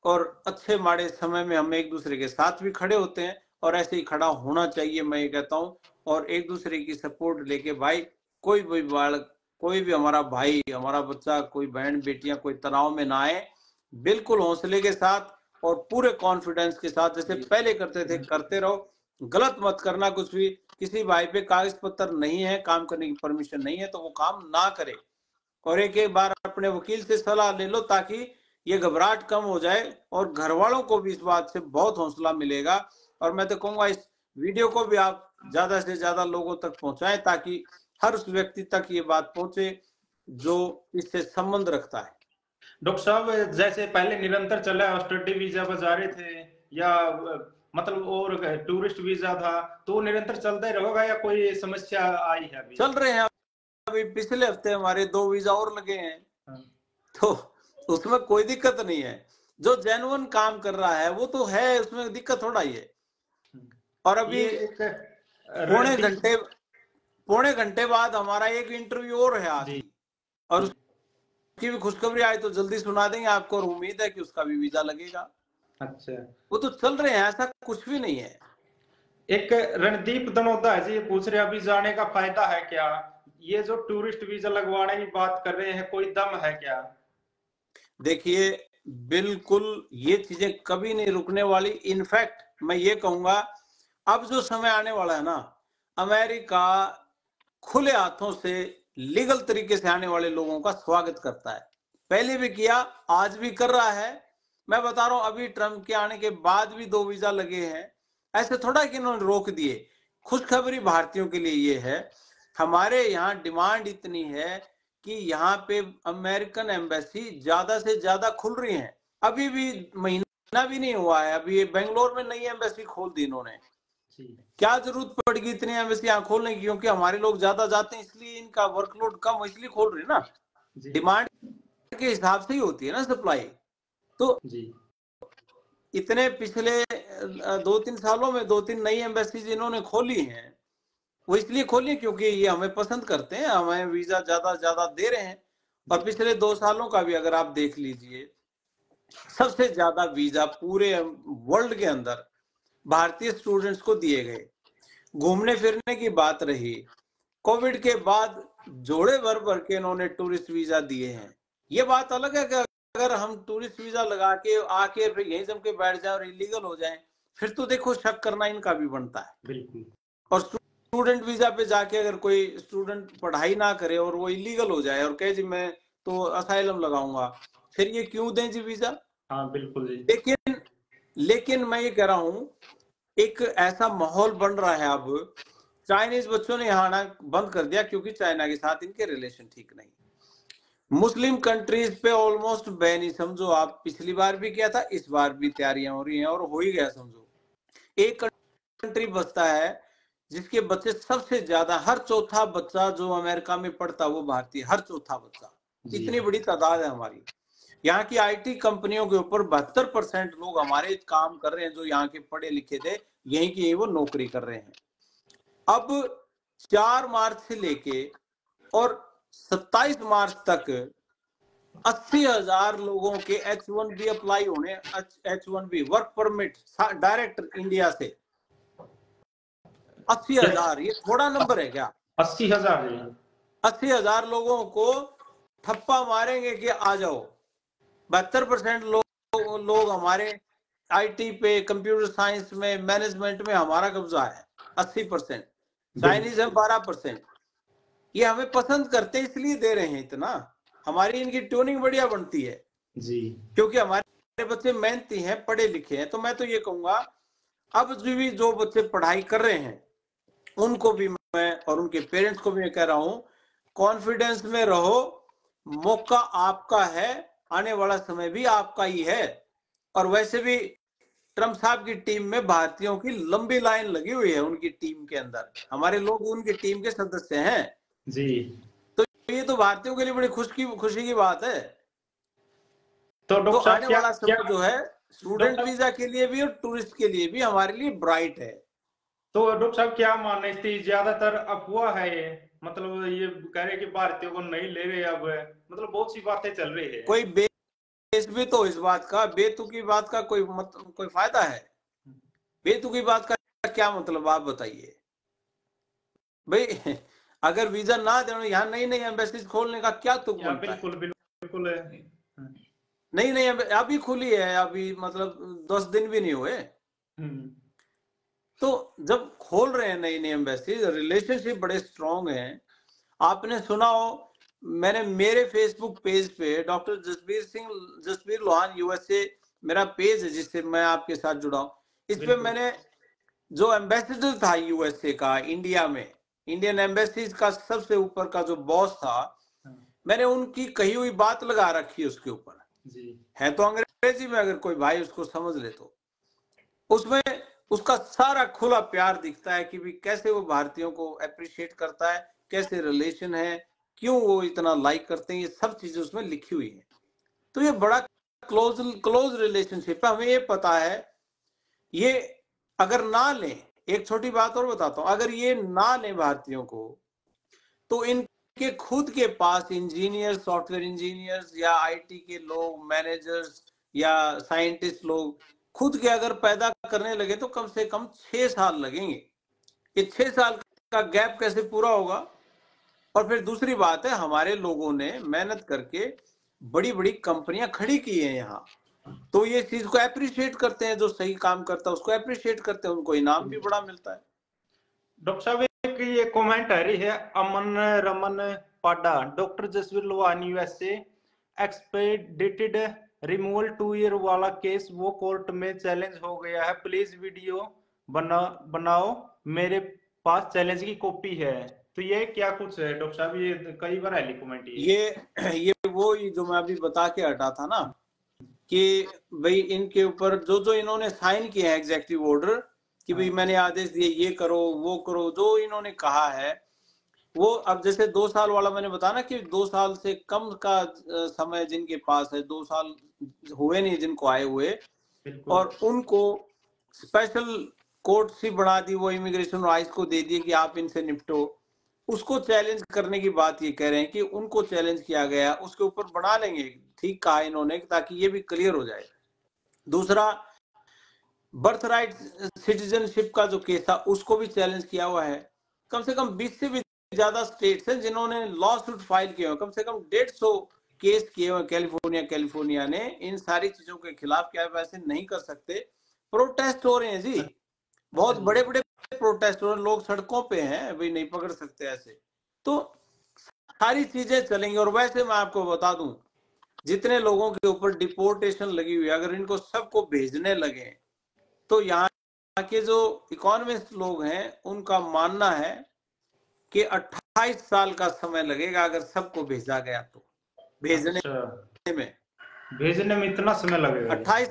और अच्छे माड़े समय में हम एक दूसरे के साथ भी खड़े होते हैं, और ऐसे ही खड़ा होना चाहिए, मैं ये कहता हूँ। और एक दूसरे की सपोर्ट लेके भाई, कोई भी बालक, कोई भी हमारा भाई, हमारा बच्चा, कोई बहन बेटियां कोई तनाव में ना आए, बिल्कुल हौसले के साथ और पूरे कॉन्फिडेंस के साथ जैसे पहले करते थे करते रहो। गलत मत करना कुछ भी, किसी भाई पे कागज पत्र नहीं है, काम करने की परमिशन नहीं है, तो वो काम ना करे। और एक एक बार अपने वकील से सलाह ले लो, ताकि ये घबराहट कम हो जाए और घर वालों को भी इस बात से बहुत हौसला मिलेगा। और मैं तो कहूंगा इस वीडियो को भी आप ज्यादा से ज्यादा लोगों तक पहुंचाएं, ताकि हर उस व्यक्ति तक ये बात पहुंचे जो इससे संबंध रखता है। डॉक्टर साहब, जैसे पहले निरंतर चला, स्टडी वीजा बजा रहे थे या मतलब और टूरिस्ट वीजा था, तो वो निरंतर चलता ही रहेगा या कोई समस्या आई है अभी? चल रहे हैं। अभी पिछले हफ्ते हमारे 2 वीजा और लगे हैं। हाँ। तो उसमें कोई दिक्कत नहीं है। जो जेन्युइन काम कर रहा है वो तो है, उसमें दिक्कत थोड़ा ही है। और अभी पौने घंटे बाद हमारा एक इंटरव्यू और है आज, और उसकी भी खुशखबरी आए तो जल्दी सुना देंगे आपको, और उम्मीद है कि उसका भी वीजा लगेगा। अच्छा, वो तो चल रहे हैं, ऐसा कुछ भी नहीं है। एक रणदीप दनोदा है जी, पूछ रहे अभी जाने का फायदा है क्या? ये जो टूरिस्ट वीजा लगवाने की बात कर रहे हैं, कोई दम है क्या? देखिए, बिल्कुल ये चीजें कभी नहीं रुकने वाली। इनफैक्ट मैं ये कहूंगा, अब जो समय आने वाला है ना, अमेरिका खुले हाथों से लीगल तरीके से आने वाले लोगों का स्वागत करता है। पहले भी किया, आज भी कर रहा है। मैं बता रहा हूं, अभी ट्रंप के आने के बाद भी 2 वीजा लगे हैं। ऐसे थोड़ा कि इन्होंने रोक दिए। खुशखबरी भारतीयों के लिए ये है, हमारे यहाँ डिमांड इतनी है कि यहाँ पे अमेरिकन एम्बेसी ज्यादा से ज्यादा खुल रही है। अभी भी महीना भी नहीं हुआ है, अभी बेंगलोर में नई एम्बेसी खोल दी इन्होंने। क्या जरूरत पड़ेगी इतनी एम्बेसी यहाँ खोलने की? क्योंकि हमारे लोग ज्यादा जाते हैं, इसलिए इनका वर्कलोड कम, इसलिए खोल रहे हैं ना। डिमांड के हिसाब से ही होती है ना सप्लाई। तो इतने पिछले 2-3 सालों में 2-3 नई एम्बेसीज इन्होंने खोली हैं। वो इसलिए खोली क्योंकि ये हमें पसंद करते हैं, हमें वीजा ज्यादा दे रहे हैं। और पिछले 2 सालों का भी अगर आप देख लीजिए, सबसे ज्यादा वीजा पूरे वर्ल्ड के अंदर भारतीय स्टूडेंट्स को दिए गए। घूमने फिरने की बात रही, कोविड के बाद जोड़े भर भर के इन्होंने टूरिस्ट वीजा दिए हैं। ये बात अलग है कि अगर हम टूरिस्ट वीजा लगा के आके फिर यहीं जम के बैठ जाए और इलीगल हो जाए, फिर तो देखो शक करना इनका भी बनता है। बिल्कुल। और स्टूडेंट वीजा पे जाके अगर कोई स्टूडेंट पढ़ाई ना करे और वो इलीगल हो जाए और कहे जी मैं तो असाइलम लगाऊंगा, फिर ये क्यों दें जी वीजा? हाँ बिल्कुल जी। लेकिन मैं ये कह रहा हूं, एक ऐसा माहौल बन रहा है अब। चाइनीज बच्चों ने यहाँ आना बंद कर दिया क्योंकि चाइना के साथ इनके रिलेशन ठीक नहीं। मुस्लिम कंट्रीज पे ऑलमोस्ट बैन ही समझो आप। पिछली बार भी किया था, इस बार भी तैयारियां हो रही हैं और हो ही गया समझो। एक कंट्री बचता है जिसके बच्चे सबसे ज्यादा, हर चौथा बच्चा जो अमेरिका में पढ़ता वो भारतीय, हर चौथा बच्चा। इतनी बड़ी तादाद है हमारी। यहाँ की आईटी कंपनियों के ऊपर 72% लोग हमारे काम कर रहे हैं जो यहाँ के पढ़े लिखे थे, यहीं की वो नौकरी कर रहे हैं। अब 4 मार्च से लेके और 27 मार्च तक 80,000 लोगों के H1B अप्लाई होने, H1B work permit direct India से। 80,000, ये थोड़ा नंबर है क्या? 80,000 80,000 लोगों को ठप्पा मारेंगे कि आ जाओ। 72% लोग हमारे आईटी पे, कंप्यूटर साइंस में, मैनेजमेंट में हमारा कब्जा है। 80%। चाइनीज है 12%। ये हमें पसंद करते इसलिए दे रहे हैं इतना। हमारी इनकी ट्यूनिंग बढ़िया बनती है जी, क्योंकि हमारे बच्चे मेहनती हैं, पढ़े लिखे हैं। तो मैं तो ये कहूंगा, अब जो बच्चे पढ़ाई कर रहे हैं उनको भी मैं और उनके पेरेंट्स को भी मैं कह रहा हूं, कॉन्फिडेंस में रहो। मौका आपका है, आने वाला समय भी आपका ही है। और वैसे भी ट्रम्प साहब की टीम में भारतीयों की लंबी लाइन लगी हुई है। उनकी टीम के अंदर हमारे लोग उनकी टीम के सदस्य हैं जी। तो ये तो भारतीयों के लिए बड़ी खुशी की बात है। तो आने वाला समय जो है स्टूडेंट वीजा के लिए भी और टूरिस्ट के लिए भी हमारे लिए ब्राइट है। तो डॉक्टर साहब क्या मानना है? ज्यादातर अफवाह है ये, मतलब ये कह रहे कि भारतीयों को नहीं ले रहे अब, मतलब बहुत सी बातें चल रही है। कोई बेस भी तो इस बात का, बेतुकी बात का कोई फायदा है? बेतुकी बात का क्या मतलब आप बताइए भाई? अगर वीजा ना देना, यहाँ नई नई एम्बेसीज खोलने का क्या तुक बनता है? बिल्कुल नहीं अभी खुली है, अभी मतलब 10 दिन भी नहीं हुए। तो जब खोल रहे हैं नई नई एम्बेसी, रिलेशनशिप बड़े स्ट्रॉन्ग हैं। आपने सुना हो मैंने मेरे फेसबुक पेज पे डॉक्टर जसबीर लोहान यूएसए मेरा पेज है जिससे मैं आपके साथ जुड़ा हूं। इस पे मैंने जो एम्बेसडर था यूएसए का इंडिया में, इंडियन एम्बेसी का सबसे ऊपर का जो बॉस था, मैंने उनकी कही हुई बात लगा रखी है उसके ऊपर जी। है तो अंग्रेजी में, अगर कोई भाई उसको समझ ले तो उसमें उसका सारा खुला प्यार दिखता है कि भी कैसे वो भारतीयों को अप्रिशिएट करता है, कैसे रिलेशन है, क्यों वो इतना लाइक करते हैं, ये सब चीजें उसमें लिखी हुई है। तो ये बड़ा क्लोज रिलेशनशिप है। हमें ये पता है, ये अगर ना लें, एक छोटी बात और बताता हूं, अगर ये ना लें भारतीयों को, तो इनके खुद के पास इंजीनियर, सॉफ्टवेयर इंजीनियर्स या आईटी के लोग, मैनेजर्स या साइंटिस्ट लोग खुद के अगर पैदा करने लगे तो कम से कम 6 साल लगेंगे। ये 6 साल का गैप कैसे पूरा होगा? और फिर दूसरी बात है, हमारे लोगों ने मेहनत करके बड़ी बड़ी कंपनियां खड़ी की हैं यहाँ, तो ये चीज को अप्रिशिएट करते हैं, जो सही काम करता है उसको अप्रिशिएट करते हैं, उनको इनाम भी बड़ा मिलता है। डॉक्टर साहब एक ये कमेंट आ रही है, Aman Raman Pada, doctor Jasveer Lohan USA expedited removal 2 year वाला केस वो कोर्ट में चैलेंज हो गया है, प्लीज वीडियो बनाओ, मेरे पास चैलेंज की कॉपी है। तो ये क्या कुछ है डॉक्टर साहब? ये कई बार आई कमेंट ये वो जो मैं अभी बता के हटा था ना, कि भाई इनके ऊपर जो जो इन्होंने साइन किया है एग्जेक्टिव ऑर्डर कि भाई मैंने आदेश दिए ये करो वो करो, जो इन्होंने कहा है वो, अब जैसे 2 साल वाला मैंने बताया ना कि 2 साल से कम का समय जिनके पास है, 2 साल हुए नहीं जिनको आए हुए, और उनको स्पेशल कोर्ट सी बना दी, वो इमिग्रेशन और आइस को दे दिए कि आप इनसे निपटो। उसको चैलेंज करने की बात ये कह रहे हैं कि उनको चैलेंज किया गया, उसके ऊपर बना लेंगे, ठीक कहा इन्होंने, ताकि ये भी क्लियर हो जाए। दूसरा, बर्थ राइट सिटीजनशिप का जो केस था उसको भी चैलेंज किया हुआ है। कम से कम 20 से भी ज्यादा स्टेट्स हैं जिन्होंने लॉ सूट फाइल किए हुए, कम से कम 150 केस किए हुए कैलिफोर्निया ने इन सारी चीजों के खिलाफ। क्या वैसे नहीं कर सकते? प्रोटेस्ट हो रहे हैं जी, बहुत बड़े बड़े प्रोटेस्ट हो रहे हैं, लोग सड़कों पे हैं, भाई नहीं पकड़ सकते ऐसे। तो सारी चीजें चलेंगी। और वैसे मैं आपको बता दूं, जितने लोगों के ऊपर डिपोर्टेशन लगी हुई है, अगर इनको सबको भेजने लगे तो यहाँ के जो इकोनॉमिस्ट लोग हैं उनका मानना है कि 28 साल का समय लगेगा अगर सबको भेजा गया तो। भेजने में इतना समय लगेगा? 28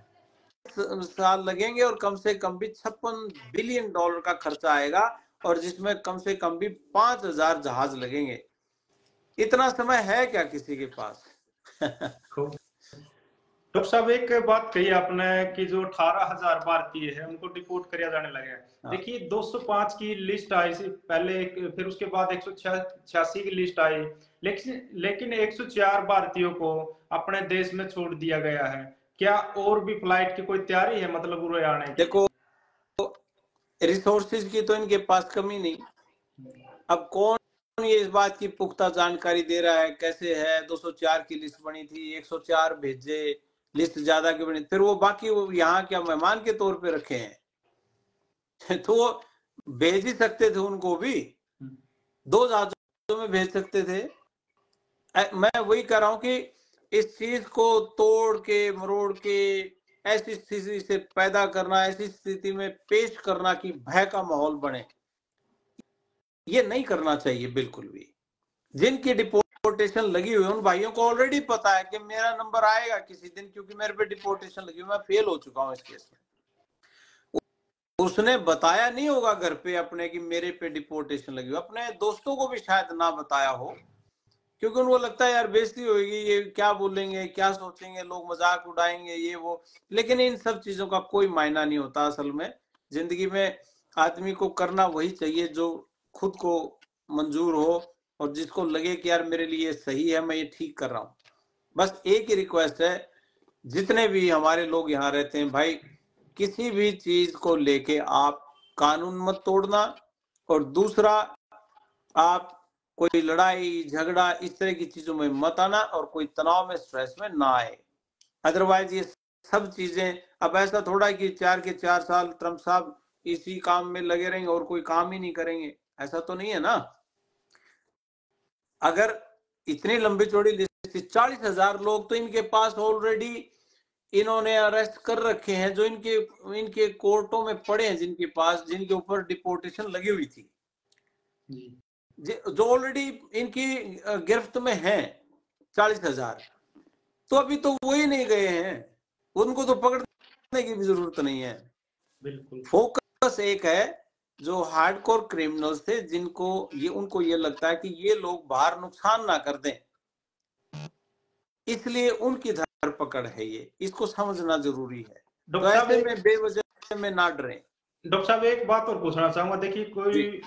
साल लगेंगे और कम से कम भी $56 बिलियन का खर्चा आएगा, और जिसमें कम से कम भी 5000 जहाज लगेंगे। इतना समय है क्या किसी के पास? डॉक्टर साहब एक बात कही आपने कि जो 18,000 भारतीय है उनको डिपोर्ट किया जाने लगे। देखिए 205 की लिस्ट आई पहले, फिर उसके बाद 186 की लिस्ट आई, लेकिन 104 भारतीयों को अपने देश में छोड़ दिया गया है। क्या और भी फ्लाइट की कोई तैयारी है, मतलब पूरे आने की? देखो, रिसोर्सेज की तो इनके पास कमी नहीं। अब कौन ये इस बात की पुख्ता जानकारी दे रहा है कैसे है? 204 की लिस्ट बनी थी, 104 भेजे, लिस्ट ज्यादा की बनी, फिर वो बाकी वो यहाँ क्या मेहमान के तौर पे रखे हैं? तो वो भेज ही सकते थे, उनको भी 2 जहाजों में भेज सकते थे। मैं वही कह रहा हूं कि इस चीज को तोड़ के मरोड़ के ऐसी स्थिति से पैदा करना, ऐसी स्थिति में पेश करना कि भय का माहौल बने, ये नहीं करना चाहिए बिल्कुल भी। जिनकी डिपोर्टेशन लगी हुई उन भाइयों को ऑलरेडी पता है कि मेरा नंबर आएगा किसी दिन, क्योंकि मेरे पे डिपोर्टेशन लगी हुई, मैं फेल हो चुका हूं इस केस में। उसने बताया नहीं होगा घर पे अपने कि मेरे पे डिपोर्टेशन लगी हुई, अपने दोस्तों को भी शायद ना बताया हो, क्योंकि उनको लगता है यार बेइज्जती होगी, ये क्या बोलेंगे, क्या सोचेंगे, लोग मजाक उड़ाएंगे, ये वो। लेकिन इन सब चीजों का कोई मायना नहीं होता। असल में जिंदगी में आदमी को करना वही चाहिए जो खुद को मंजूर हो और जिसको लगे कि यार मेरे लिए सही है, मैं ये ठीक कर रहा हूं। बस एक ही रिक्वेस्ट है, जितने भी हमारे लोग यहाँ रहते हैं भाई, किसी भी चीज को लेके आप कानून मत तोड़ना, और दूसरा, आप कोई लड़ाई झगड़ा इस तरह की चीजों में मत आना, और कोई तनाव में, स्ट्रेस में ना आए। अदरवाइज ये सब चीजें, अब ऐसा थोड़ा कि 4 के 4 साल ट्रम्प साहब इसी काम में लगे रहेंगे और कोई काम ही नहीं करेंगे, ऐसा तो नहीं है ना। अगर इतनी लंबी चौड़ी लिस्ट थी, 40,000 लोग तो इनके पास ऑलरेडी इन्होंने अरेस्ट कर रखे हैं, जो इनके कोर्टों में पड़े हैं, जिनके पास, जिनके ऊपर डिपोर्टेशन लगी हुई थी, जो ऑलरेडी इनकी गिरफ्त में हैं 40,000। तो अभी तो वो ही नहीं गए हैं, उनको तो पकड़ने की भी जरूरत नहीं है। बिल्कुल। फोकस एक है, जो हार्डकोर क्रिमिनल्स थे, उनको ये लगता है कि ये लोग बाहर नुकसान ना कर दें, इसलिए उनकी धरपकड़ है ये, इसको समझना जरूरी है। तो ऐसे में बेवजह में ना डरें। डॉक्टर साहब एक बात और पूछना चाहूंगा, देखिए कोई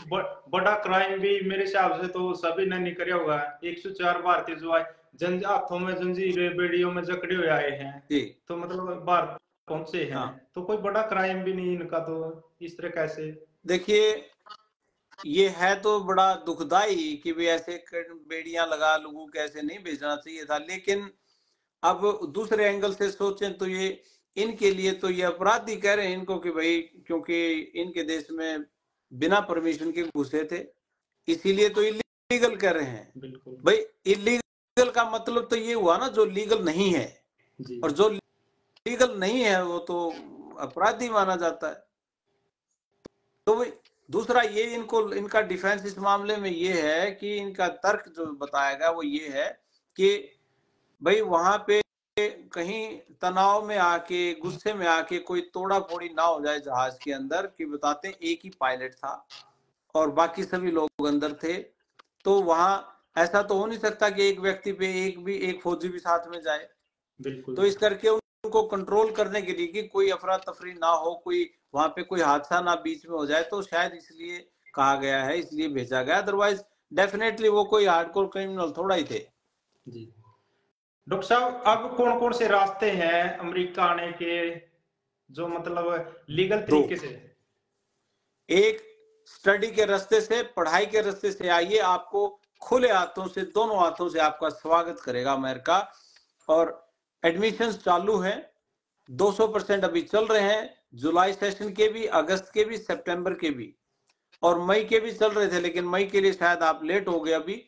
बड़ा क्राइम भी मेरे हिसाब से तो सभी ने नहीं किया होगा। 104 भारतीय जो आए हाथों में जंजीरें बेड़ियों में जकड़े हुए आए हैं, तो मतलब बाहर पहुंचे हैं। तो कोई बड़ा क्राइम भी नहीं इनका, तो इस तरह कैसे? देखिए ये है तो बड़ा दुखदाई कि भी ऐसे बेड़ियां लगा लोगों को ऐसे नहीं भेजना चाहिए था, लेकिन अब दूसरे एंगल से सोचें तो ये इनके लिए तो ये अपराधी कह रहे हैं इनको कि भाई क्योंकि इनके देश में बिना परमिशन के घुसे थे, इसीलिए तो इलीगल कह रहे हैं। बिल्कुल भाई इलीगल का मतलब तो ये हुआ ना जो लीगल नहीं है, और जो लीगल नहीं है वो तो अपराधी माना जाता है। तो दूसरा ये इनका डिफेंस इस मामले में ये है कि इनका तर्क जो बताया गया वो ये है कि भाई वहां पे कहीं तनाव में आके, गुस्से में आके कोई तोड़ा फोड़ी ना हो जाए जहाज के अंदर, कि बताते हैं एक ही पायलट था और बाकी सभी लोग अंदर थे, तो वहां ऐसा तो हो नहीं सकता कि एक व्यक्ति पे एक फौजी भी साथ में जाए। बिल्कुल। तो इस करके उनको कंट्रोल करने के लिए कि कोई अफरा तफरी ना हो, कोई वहां पे कोई हादसा ना बीच में हो जाए, तो शायद इसलिए कहा गया है, इसलिए भेजा गया। अदरवाइज डेफिनेटली वो कोई हार्डकोर क्रिमिनल थोड़ा ही थे। जी डॉक्टर साहब, अब कौन कौन से रास्ते हैं अमेरिका आने के, जो मतलब लीगल तरीके से? एक स्टडी के रास्ते से, पढ़ाई के रास्ते से आइए, आपको खुले हाथों से, दोनों हाथों से आपका स्वागत करेगा अमेरिका। और एडमिशंस चालू हैं, 200% अभी चल रहे हैं, जुलाई सेशन के भी, अगस्त के भी, सितंबर के भी, और मई के भी चल रहे थे, लेकिन मई के लिए शायद आप लेट हो गए अभी।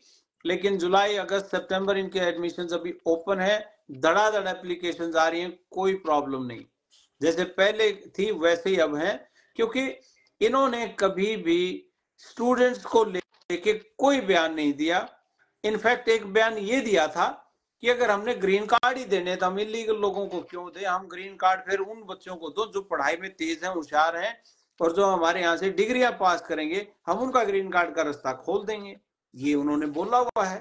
लेकिन जुलाई, अगस्त, सितंबर इनके एडमिशन अभी ओपन है, धड़ाधड़ एप्लीकेशन आ रही हैं, कोई प्रॉब्लम नहीं, जैसे पहले थी वैसे ही अब है, क्योंकि इन्होंने कभी भी स्टूडेंट्स को लेके कोई बयान नहीं दिया। इनफैक्ट एक बयान ये दिया था कि अगर हमने ग्रीन कार्ड ही देने तो हम इलीगल लोगों को क्यों दे, हम ग्रीन कार्ड फिर उन बच्चों को दो जो पढ़ाई में तेज हैं, होशियार हैं, और जो हमारे यहाँ से डिग्रियां पास करेंगे, हम उनका ग्रीन कार्ड का रास्ता खोल देंगे। ये उन्होंने बोला हुआ है,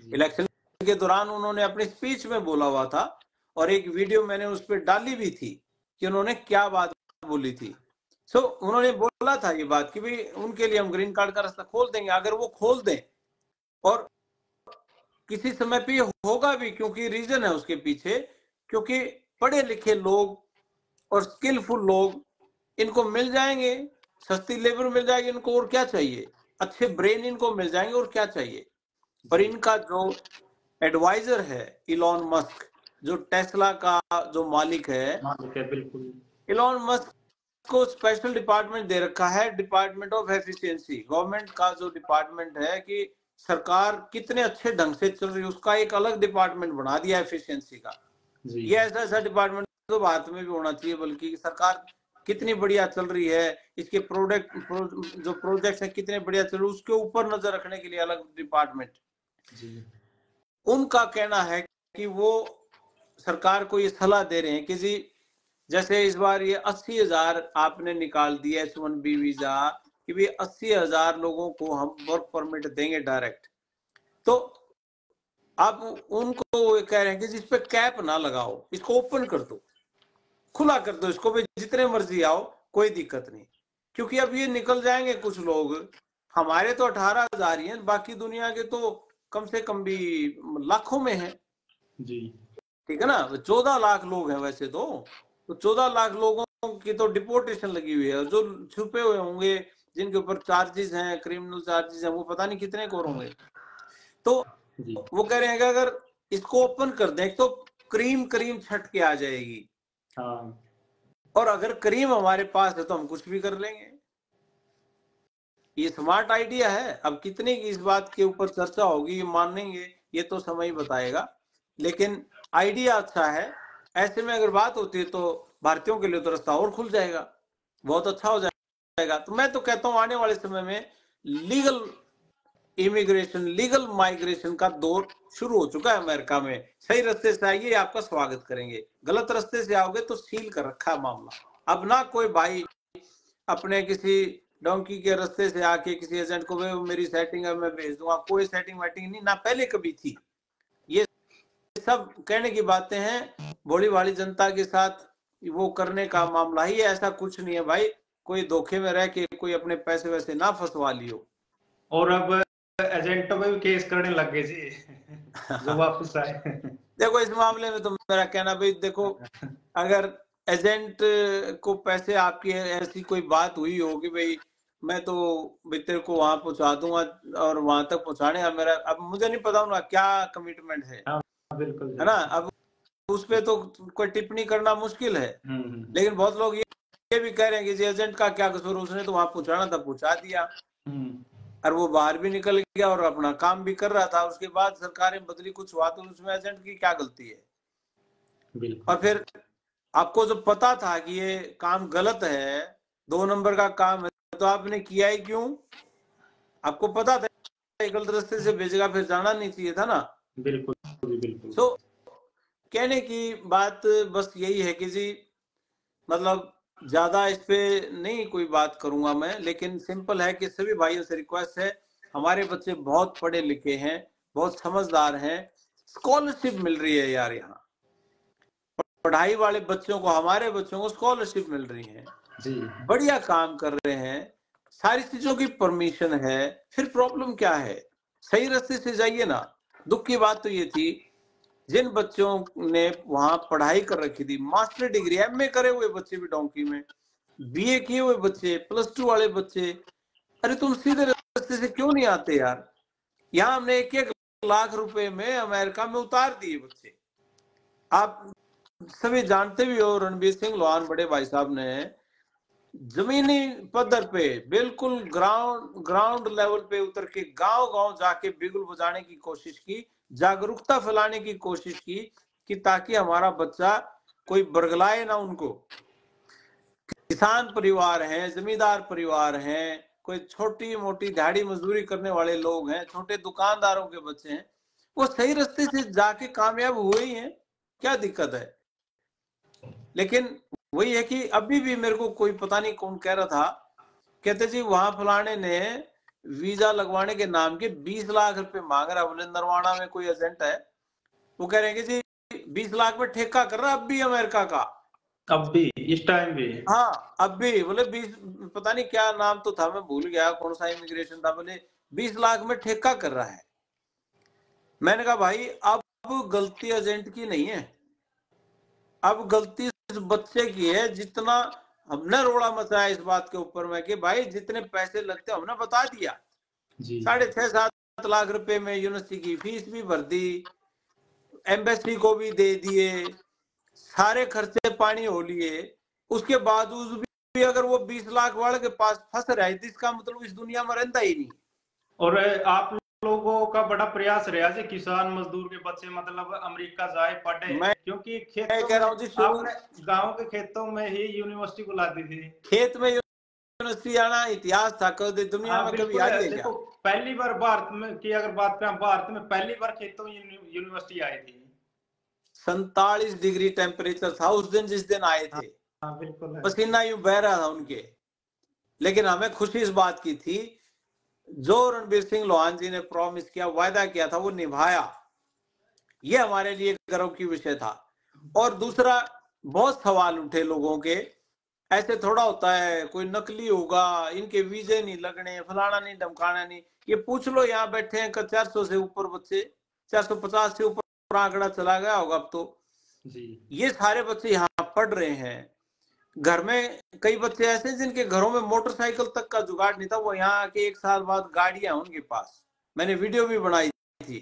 इलेक्शन के दौरान उन्होंने अपनी स्पीच में बोला हुआ था, और एक वीडियो मैंने उस पर डाली भी थी कि उन्होंने क्या बात बोली थी। सो उन्होंने बोला था ये बात कि भाई उनके लिए हम ग्रीन कार्ड का रास्ता खोल देंगे, अगर वो खोल दें, और किसी समय पे होगा भी, क्योंकि रीजन है उसके पीछे, क्योंकि पढ़े लिखे लोग और स्किलफुल लोग इनको मिल जाएंगे, सस्ती लेबर मिल जाएगी इनको, और क्या चाहिए, अच्छे ब्रेन इनको मिल जाएंगे, और क्या चाहिए। पर इनका जो एडवाइजर है इलॉन मस्क, जो टेस्ला का जो मालिक है, बिल्कुल, इलॉन मस्क को स्पेशल डिपार्टमेंट दे रखा है, डिपार्टमेंट ऑफ एफिशिएंसी, गवर्नमेंट का जो डिपार्टमेंट है कि सरकार कितने अच्छे ढंग से चल रही है, उसका एक अलग डिपार्टमेंट बना दिया एफिशिएंसी का। ये ऐसा डिपार्टमेंट तो भारत में भी होना चाहिए, बल्कि सरकार कितनी बढ़िया चल रही है, इसके जो प्रोजेक्ट है कितने बढ़िया चल रहे हैं, उसके ऊपर नजर रखने के लिए अलग डिपार्टमेंट। उनका कहना है कि वो सरकार को ये सलाह दे रहे हैं कि जी, जैसे इस बार ये 80,000 आपने निकाल दिया H1B वीजा, कि भी 80,000 लोगों को हम वर्क परमिट देंगे डायरेक्ट, तो आप उनको कह रहे हैं कि जिस पे कैप ना लगाओ, इसको ओपन कर दो, खुला कर दो इसको, भी जितने मर्जी आओ, कोई दिक्कत नहीं। क्योंकि अब ये निकल जाएंगे कुछ लोग, हमारे तो 18,000 ही हैं, बाकी दुनिया के तो कम से कम भी लाखों में है जी, ठीक है ना। 14 लाख लोग हैं वैसे तो 14 लाख लोगों की तो डिपोर्टेशन लगी हुई है, और जो छुपे हुए होंगे, जिनके ऊपर चार्जेस हैं, क्रिमिनल चार्जेस हैं, वो पता नहीं कितने को होंगे। तो वो कह रहे हैं कि अगर इसको ओपन कर दें तो क्रीम छट के आ जाएगी, और अगर क्रीम हमारे पास है तो हम कुछ भी कर लेंगे। ये स्मार्ट आइडिया है। अब कितनी की इस बात के ऊपर चर्चा होगी, ये मानेंगे ये तो समय ही बताएगा, लेकिन आइडिया अच्छा है। ऐसे में अगर बात होती है तो भारतीयों के लिए तो रास्ता और खुल जाएगा, बहुत अच्छा हो जाएगा। तो मैं तो कहता हूँ आने वाले समय में लीगल इमिग्रेशन, लीगल माइग्रेशन का दौर शुरू हो चुका है अमेरिका में। सही रास्ते से आइए, आपका स्वागत करेंगे, गलत रास्ते से आओगे तो सील कर रखा है मामला। अब ना कोई भाई अपने किसी डोंकी के रास्ते से आके किसी एजेंट को मेरी सेटिंग है मैं भेज दूंगा, कोई सेटिंग वेटिंग नहीं, ना पहले कभी थी। ये सब कहने की बातें हैं, भोली भाली जनता के साथ वो करने का मामला ही है, ऐसा कुछ नहीं है भाई। कोई धोखे में रह के कोई अपने पैसे वैसे ना फंसवा लियो। और अब एजेंटों पे भी केस करने लग गए जी जो वापस आए। देखो इस मामले में तो मेरा कहना भाई, देखो अगर एजेंट को पैसे आपकी ऐसी कोई बात हुई होगी भाई, मैं तो तेरे को वहां पहुंचा दूंगा और वहां तक पहुंचाने का मेरा, अब मुझे नहीं पता उनका क्या कमिटमेंट है, हाँ बिल्कुल है ना। अब उस पे तो कोई टिप्पणी करना मुश्किल है, लेकिन बहुत लोग ये भी कह रहे हैं कि जी एजेंट का क्या कसूर, उसने तो वहां पहुंचाना था पहुंचा दिया, और वो बाहर भी निकल गया और अपना काम भी कर रहा था। उसके बाद सरकारें बदली, कुछ हुआ तो उसमें एजेंट की क्या गलती है। बिल्कुल। और फिर आपको जब पता था कि ये काम गलत है, 2 नंबर का काम है, तो आपने किया ही क्यों? आपको पता था गलत रास्ते से भेजेगा, फिर जाना नहीं चाहिए था ना। बिल्कुल बिल्कुल। तो कहने की बात बस यही है कि जी मतलब ज्यादा इस पे नहीं कोई बात करूंगा मैं, लेकिन सिंपल है कि सभी भाइयों से रिक्वेस्ट है, हमारे बच्चे बहुत पढ़े लिखे हैं, बहुत समझदार हैं, स्कॉलरशिप मिल रही है यार, यहाँ पढ़ाई वाले बच्चों को, हमारे बच्चों को स्कॉलरशिप मिल रही है जी, बढ़िया काम कर रहे हैं, सारी चीजों की परमिशन है, फिर प्रॉब्लम क्या है? सही रास्ते से जाइए ना। दुख की बात तो ये थी, जिन बच्चों ने वहां पढ़ाई कर रखी थी, मास्टर डिग्री एमए करे हुए बच्चे भी डोंकी में, बीए किए हुए बच्चे, +2 वाले बच्चे, अरे तुम सीधे रास्ते से क्यों नहीं आते यार? यहाँ हमने 1-1 लाख रुपए में अमेरिका में उतार दिए बच्चे। आप सभी जानते भी हो, रणबीर सिंह लोहान बड़े भाई साहब ने जमीनी पद्धर पे, बिल्कुल ग्राउंड लेवल पे उतर के गांव गांव जाके बिगुल बजाने की कोशिश की, जागरूकता फैलाने की कोशिश की कि ताकि हमारा बच्चा कोई बरगलाए ना उनको। किसान परिवार हैं, जमींदार परिवार हैं, कोई छोटी मोटी दिहाड़ी मजदूरी करने वाले लोग हैं, छोटे दुकानदारों के बच्चे हैं, वो सही रास्ते से जाके कामयाब हुए ही हैं, क्या दिक्कत है? लेकिन वही है कि अभी भी मेरे को कोई पता नहीं कौन कह रहा था, कहते जी वहां फलाने ने वीजा लगवाने के नाम के 20 लाख रुपए मांग रहा है। बोले नरवाना में कोई एजेंट है, वो कह रहे हैं कि जी 20 लाख में ठेका कर रहा है अब भी अमेरिका का, अब भी इस टाइम भी। हाँ अब भी। बोले 20, पता नहीं क्या नाम तो था, मैं भूल गया कौन सा इमिग्रेशन था, बोले 20 लाख में ठेका कर रहा है। मैंने कहा भाई अब गलती एजेंट की नहीं है, अब गलती इस बच्चे की है। जितना हमने रोड़ा मचाया इस बात के ऊपर में कि भाई जितने पैसे लगते हमने बता दिया, 6.5-7 लाख रुपए में यूनिवर्सिटी की फीस भी भर दी, एम्बेसी को भी दे दिए, सारे खर्चे पानी हो लिए, उसके बावजूद भी अगर वो 20 लाख वाले के पास फंस रहा है तो इसका मतलब इस दुनिया में रहता ही नहीं। और आप लोगों का बड़ा प्रयास रहा जी, किसान मजदूर के बच्चे मतलब अमेरिका जाए पढ़े, मैं क्योंकि कह खेतों रहा हूँ में जी, शुरू आपने गांव के खेतों में ही यूनिवर्सिटी बुला दी थी। खेत में यूनिवर्सिटी आना इतिहास था, कभी दुनिया में कभी आई है क्या? देखो पहली बार भारत में की अगर बात करें, भारत में पहली बार खेतों में यूनिवर्सिटी आई थी। 47 डिग्री टेम्परेचर था उस दिन जिस दिन आए थे। हाँ बिल्कुल है। पसीना यूं बह रहा था उनके, लेकिन हमें खुशी इस बात की थी, जो रणबीर सिंह लोहान जी ने प्रॉमिस किया, वायदा किया था, वो निभाया। ये हमारे लिए गर्व की विषय था। और दूसरा, बहुत सवाल उठे लोगों के, ऐसे थोड़ा होता है कोई नकली होगा, इनके वीजे नहीं लगने, फलाना नहीं धमकाना नहीं। ये पूछ लो, यहाँ बैठे हैं 400 से ऊपर बच्चे, 450 से ऊपर आंकड़ा चला गया होगा अब तो जी। ये सारे बच्चे यहाँ पढ़ रहे हैं। घर में कई बच्चे ऐसे जिनके घरों में मोटरसाइकिल तक का जुगाड़ नहीं था, वो यहाँ आके 1 साल बाद गाड़ियां उनके पास, मैंने वीडियो भी बनाई थी।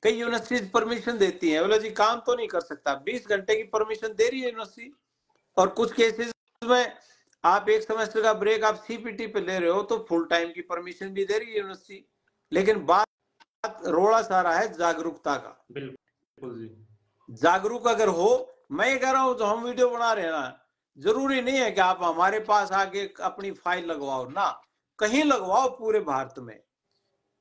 कई यूनिवर्सिटी परमिशन देती है, बोले जी काम तो नहीं कर सकता, 20 घंटे की परमिशन दे रही है यूनिवर्सिटी। और कुछ केसेस में आप एक सेमेस्टर का ब्रेक आप सीपीटी पे ले रहे हो तो फुल टाइम की परमिशन भी दे रही है यूनिवर्सिटी। लेकिन बात रोड़ा सारा है जागरूकता का। बिल्कुल जी। जागरूक अगर हो, मैं ये कह रहा हूं जो हम वीडियो बना रहे हैं ना, जरूरी नहीं है कि आप हमारे पास आके अपनी फाइल लगवाओ ना, कहीं लगवाओ पूरे भारत में।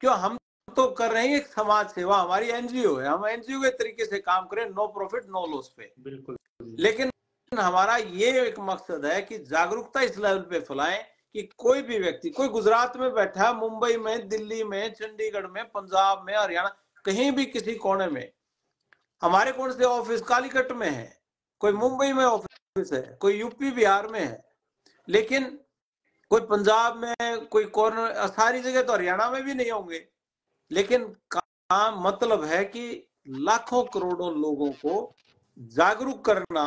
क्यों, हम तो कर रहे हैं एक समाज सेवा, हमारी एनजीओ है, हम एनजीओ के तरीके से काम करें, नो प्रॉफिट नो लॉस पे। बिल्कुल। लेकिन हमारा ये एक मकसद है कि जागरूकता इस लेवल पे फैलाएं कि कोई भी व्यक्ति, कोई गुजरात में बैठा, मुंबई में, दिल्ली में, चंडीगढ़ में, पंजाब में, हरियाणा, कहीं भी किसी कोने में, हमारे कौन से ऑफिस कालीकट में है, कोई मुंबई में ऑफिस है, कोई यूपी बिहार में है, लेकिन कोई पंजाब में, कोई कॉर्नर, सारी जगह तो हरियाणा में भी नहीं होंगे। लेकिन काम मतलब है कि लाखों करोड़ों लोगों को जागरूक करना,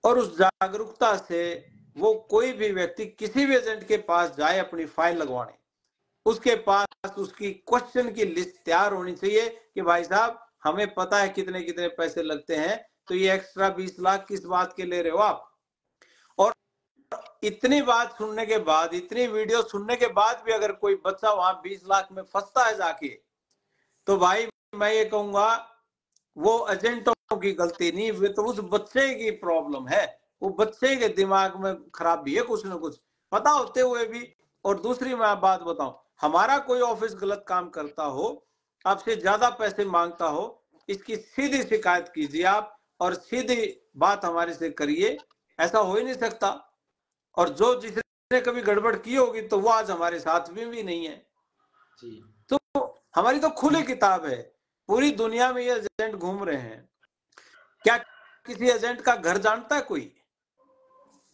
और उस जागरूकता से वो कोई भी व्यक्ति किसी भी एजेंट के पास जाए अपनी फाइल लगवाने, उसके पास उसकी क्वेश्चन की लिस्ट तैयार होनी चाहिए कि भाई साहब हमें पता है कितने कितने पैसे लगते हैं, तो ये एक्स्ट्रा 20 लाख किस बात के ले रहे हो आप। और इतनी बात सुनने के बाद, इतनी वीडियो सुनने के बाद भी अगर कोई बच्चा वहां 20 लाख में फंसता है जाके, तो भाई मैं ये कहूंगा वो एजेंटों की गलती नहीं, वो तो उस बच्चे की प्रॉब्लम है, वो बच्चे के दिमाग में खराबी है कुछ ना कुछ पता होते हुए भी। और दूसरी मैं बात बताऊं, हमारा कोई ऑफिस गलत काम करता हो, आपसे ज्यादा पैसे मांगता हो, इसकी सीधी शिकायत कीजिए आप, और सीधी बात हमारे से करिए, ऐसा हो ही नहीं सकता। और जो जिसने कभी गड़बड़ की होगी तो वो आज हमारे साथ भी नहीं है जी। तो हमारी तो खुली किताब है, पूरी दुनिया में ये एजेंट घूम रहे हैं। क्या किसी एजेंट का घर जानता है कोई?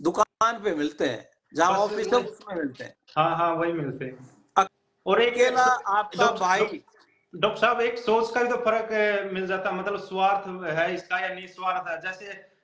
दुकान पे मिलते हैं, जहां ऑफिस है उसमें मिलते हैं। हाँ हाँ, वही मिलते हैं। और एक अकेला आपका भाई, डॉक्टर साहब, एक सोच का भी तो फर्क मिल जाता है, मतलब स्वार्थ है इसका या निस्वार्थ है। जैसे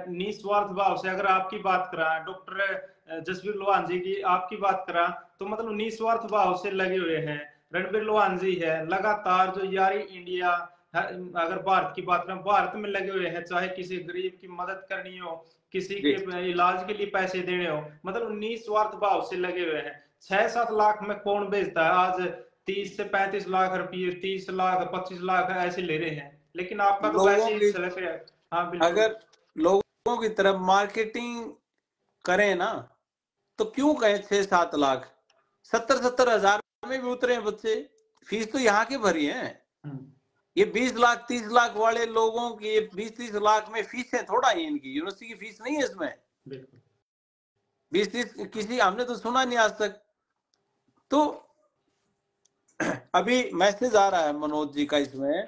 निस्वार्थ भाव से अगर आपकी बात करा, डॉक्टर जसवीर लोहान जी की आपकी बात करा, तो मतलब निस्वार्थ भाव से लगे हुए हैं। रणबीर लोहान जी है, लगातार जो यारी इंडिया, अगर भारत की बात करें, भारत में लगे हुए हैं, चाहे किसी गरीब की मदद करनी हो, किसी के इलाज के लिए पैसे देने हो, मतलब निस्वार्थ भाव से लगे हुए हैं। 6-7 लाख में कौन बेचता है आज? 30 से 35 लाख रुपये, 30 लाख, 25 लाख ऐसे ले रहे हैं, लेकिन आपका तो वैसे ही चलते है। हाँ बिल्कुल। अगर लोगों की तरफ मार्केटिंग करें ना, तो क्यों कहें 6-7 लाख, 70-70 हजार में भी उतरे हैं बच्चे, फीस तो यहाँ की भरी है। ये 20 लाख 30 लाख वाले लोगों की 20-30 लाख में फीसें थोड़ा ही, इनकी यूनिवर्सिटी की फीस नहीं है इसमें। 20-30 किसी हमने तो सुना नहीं आज तक। तो अभी मैसेज आ रहा है मनोज जी का इसमें,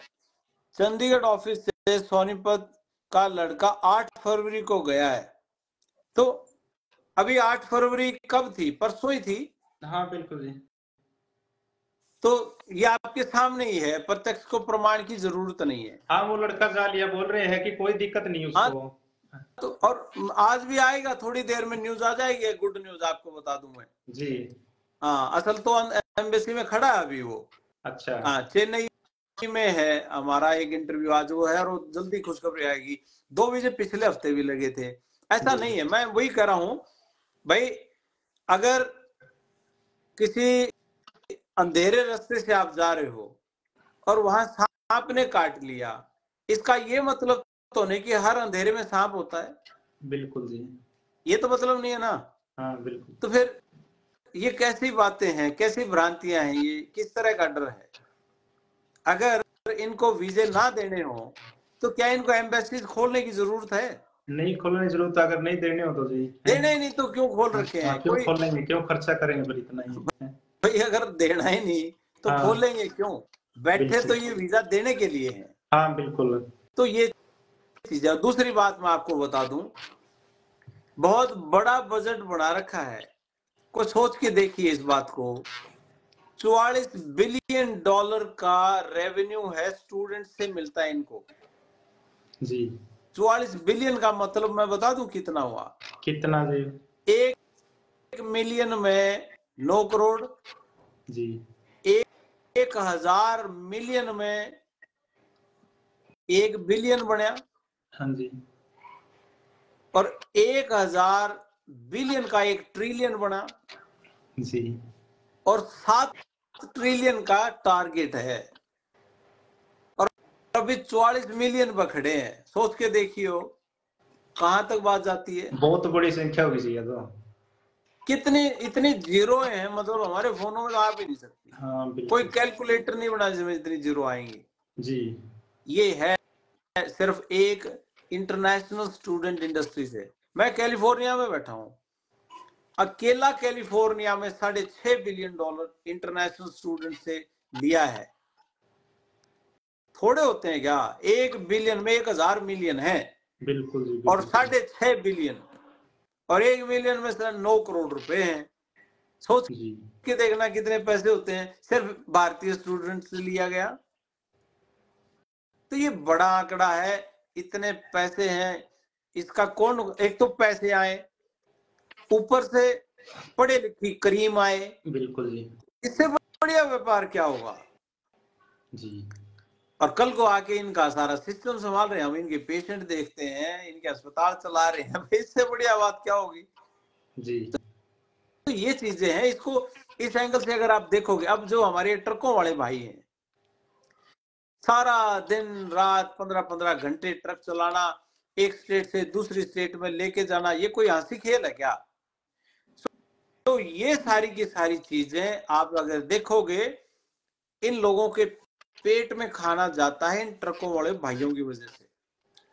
चंडीगढ़ ऑफिस से सोनीपत का लड़का 8 फरवरी को गया है। तो अभी 8 फरवरी कब थी? परसों ही थी। हाँ बिल्कुल जी। तो ये आपके सामने ही है, प्रत्यक्ष को प्रमाण की जरूरत नहीं है। हाँ, वो लड़का जालिया बोल रहे हैं कि कोई दिक्कत नहीं उसको। हाँ, तो और आज भी आएगा, थोड़ी देर में न्यूज आ जाएगी, गुड न्यूज आपको बता दूं मैं जी। हाँ, असल तो एम्बेसी में खड़ा है अभी वो। अच्छा। हाँ, चेन्नई में है हमारा एक इंटरव्यू आज वो है, और जल्दी खुशखबरी आएगी। 2 वीजे पिछले हफ्ते भी लगे थे, ऐसा नहीं है। मैं वही कह रहा हूं भाई, अगर किसी अंधेरे रास्ते से आप जा रहे हो और वहां सांप ने काट लिया, इसका ये मतलब तो नहीं कि हर अंधेरे में सांप होता है। बिल्कुल जी। ये तो मतलब नहीं है ना। हाँ बिल्कुल। तो फिर ये कैसी बातें हैं, कैसी भ्रांतियां हैं, ये किस तरह का डर है? अगर इनको वीजे ना देने हो तो क्या इनको एम्बेसीज खोलने की जरूरत है? नहीं खोलने की जरूरत, अगर नहीं देने हो तो जी देने ही नहीं तो क्यों खोल रखे हैं? क्यों कोई खोलेंगे, क्यों खर्चा करेंगे फिर इतना ही? भाई अगर देना ही नहीं तो हाँ खोलेंगे क्यों? बैठे तो बिल्कुल। ये वीजा देने के लिए है। हाँ बिल्कुल। तो ये चीज है। दूसरी बात मैं आपको बता दूं, बहुत बड़ा बजट बना रखा है, कुछ सोच के देखिए इस बात को। $44 बिलियन का रेवेन्यू है, स्टूडेंट से मिलता है इनको जी। 44 बिलियन का मतलब मैं बता दूं कितना हुआ? कितना जी? 1 मिलियन में 9 करोड़, जी। 1000 मिलियन में 1 बिलियन बनया, हाँ जी। और 1000 बिलियन का 1 ट्रिलियन बना जी और 7 ट्रिलियन का टारगेट है और अभी 44 मिलियन बखड़े हैं। सोच के देखियो कहां तक बात जाती है। बहुत बड़ी संख्या होगी जी ये तो। कितनी इतनी जीरो हैं, मतलब हमारे फोनों में तो आ भी नहीं सकती। हाँ कोई बिल्कुल कैलकुलेटर नहीं बना जिसमें इतनी जीरो आएंगी। जी। ये है सिर्फ एक इंटरनेशनल स्टूडेंट इंडस्ट्री से। मैं कैलिफोर्निया में बैठा हूं, अकेला कैलिफोर्निया में $6.5 बिलियन इंटरनेशनल स्टूडेंट से लिया है। थोड़े होते हैं क्या? 1 बिलियन में 1000 मिलियन है बिल्कुल जी और बिल्कुल। 6.5 बिलियन और 1 बिलियन में 9 करोड़ रुपए हैं। सोच जी के देखना कितने पैसे होते हैं सिर्फ भारतीय स्टूडेंट से लिया गया। तो ये बड़ा आंकड़ा है, इतने पैसे हैं। इसका कौन, एक तो पैसे आए, ऊपर से पढ़े लिखी करीम आए, बिल्कुल जी इससे बढ़िया व्यापार क्या होगा। जी। और कल को आके इनका सारा सिस्टम संभाल रहे हैं, हम इनके पेशेंट देखते हैं, इनके अस्पताल चला रहे हैं, इससे बढ़िया बात क्या होगी। जी तो ये चीजें हैं, इसको इस एंगल से अगर आप देखोगे। अब जो हमारे ट्रकों वाले भाई हैं, सारा दिन रात 15-15 घंटे ट्रक चलाना, एक स्टेट से दूसरी स्टेट में लेके जाना, ये कोई हंसी खेल है क्या? तो ये सारी की सारी चीजें आप अगर देखोगे, इन लोगों के पेट में खाना जाता है इन ट्रकों वाले भाइयों की वजह से,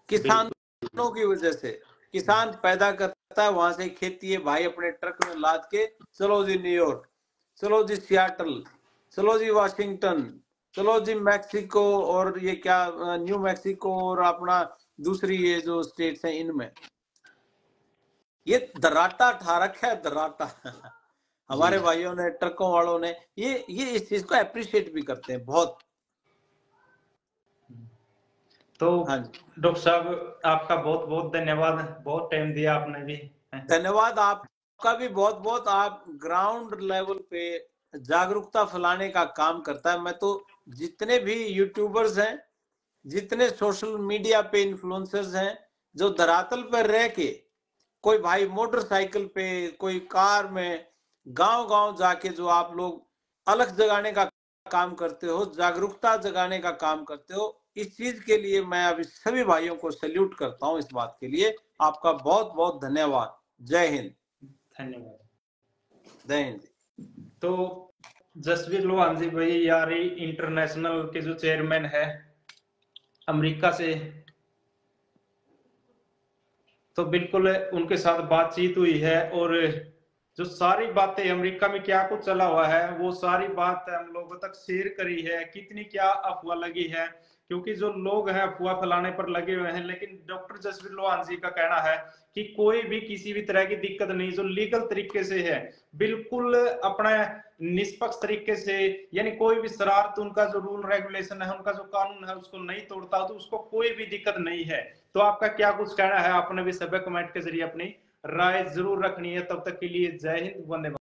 किसानों की वजह से। किसान पैदा करता है, वहां से खेती है, भाई अपने ट्रक में लाद के चलो जी न्यूयॉर्क, चलो जी सियाटल, चलो जी वाशिंगटन, चलो जी मैक्सिको, और ये क्या न्यू मैक्सिको और अपना दूसरी ये जो स्टेट्स हैं, इनमें ये दर्राटा ठा रखा है, दर्राटा। हमारे भाइयों ने, ट्रकों वालों ने ये इस चीज को अप्रिशिएट भी करते हैं बहुत। तो हाँ, डॉक्टर साहब आपका बहुत बहुत धन्यवाद, बहुत टाइम दिया आपने भी। धन्यवाद आपका भी बहुत बहुत। आप ग्राउंड लेवल पे जागरूकता फैलाने का काम करता है। मैं तो जितने भी यूट्यूबर्स हैं, जितने सोशल मीडिया पे इन्फ्लुएंसर्स हैं, जो धरातल पर रह के, कोई भाई मोटरसाइकिल पे, कोई कार में, गांव गांव जाके जो आप लोग अलग जगाने का काम करते हो, जागरूकता जगाने का काम करते हो, इस चीज के लिए मैं अभी सभी भाइयों को सैल्यूट करता हूं। इस बात के लिए आपका बहुत बहुत धन्यवाद। जय हिंद। धन्यवाद। जय हिंद। तो जसवीर लोहान जी भाई यार इंटरनेशनल के जो चेयरमैन है अमेरिका से, तो बिल्कुल उनके साथ बातचीत हुई है और जो सारी बातें अमेरिका में क्या कुछ चला हुआ है वो सारी बात हम लोगों तक शेयर करी है। कितनी क्या अफवाह लगी है, क्योंकि जो लोग हैं अफवाह फैलाने पर लगे हुए हैं, लेकिन डॉक्टर जसवीर लोहान जी का कहना है कि कोई भी किसी भी तरह की दिक्कत नहीं, जो लीगल तरीके से है, बिल्कुल अपना निष्पक्ष तरीके से, यानी कोई भी शरारत, उनका जो रूल रेगुलेशन है, उनका जो कानून है उसको नहीं तोड़ता, तो उसको कोई भी दिक्कत नहीं है। तो आपका क्या कुछ कहना है? आपने भी सभी कमेंट के जरिए अपनी राय जरूर रखनी है। तब तक के लिए जय हिंद, वंदे मातरम।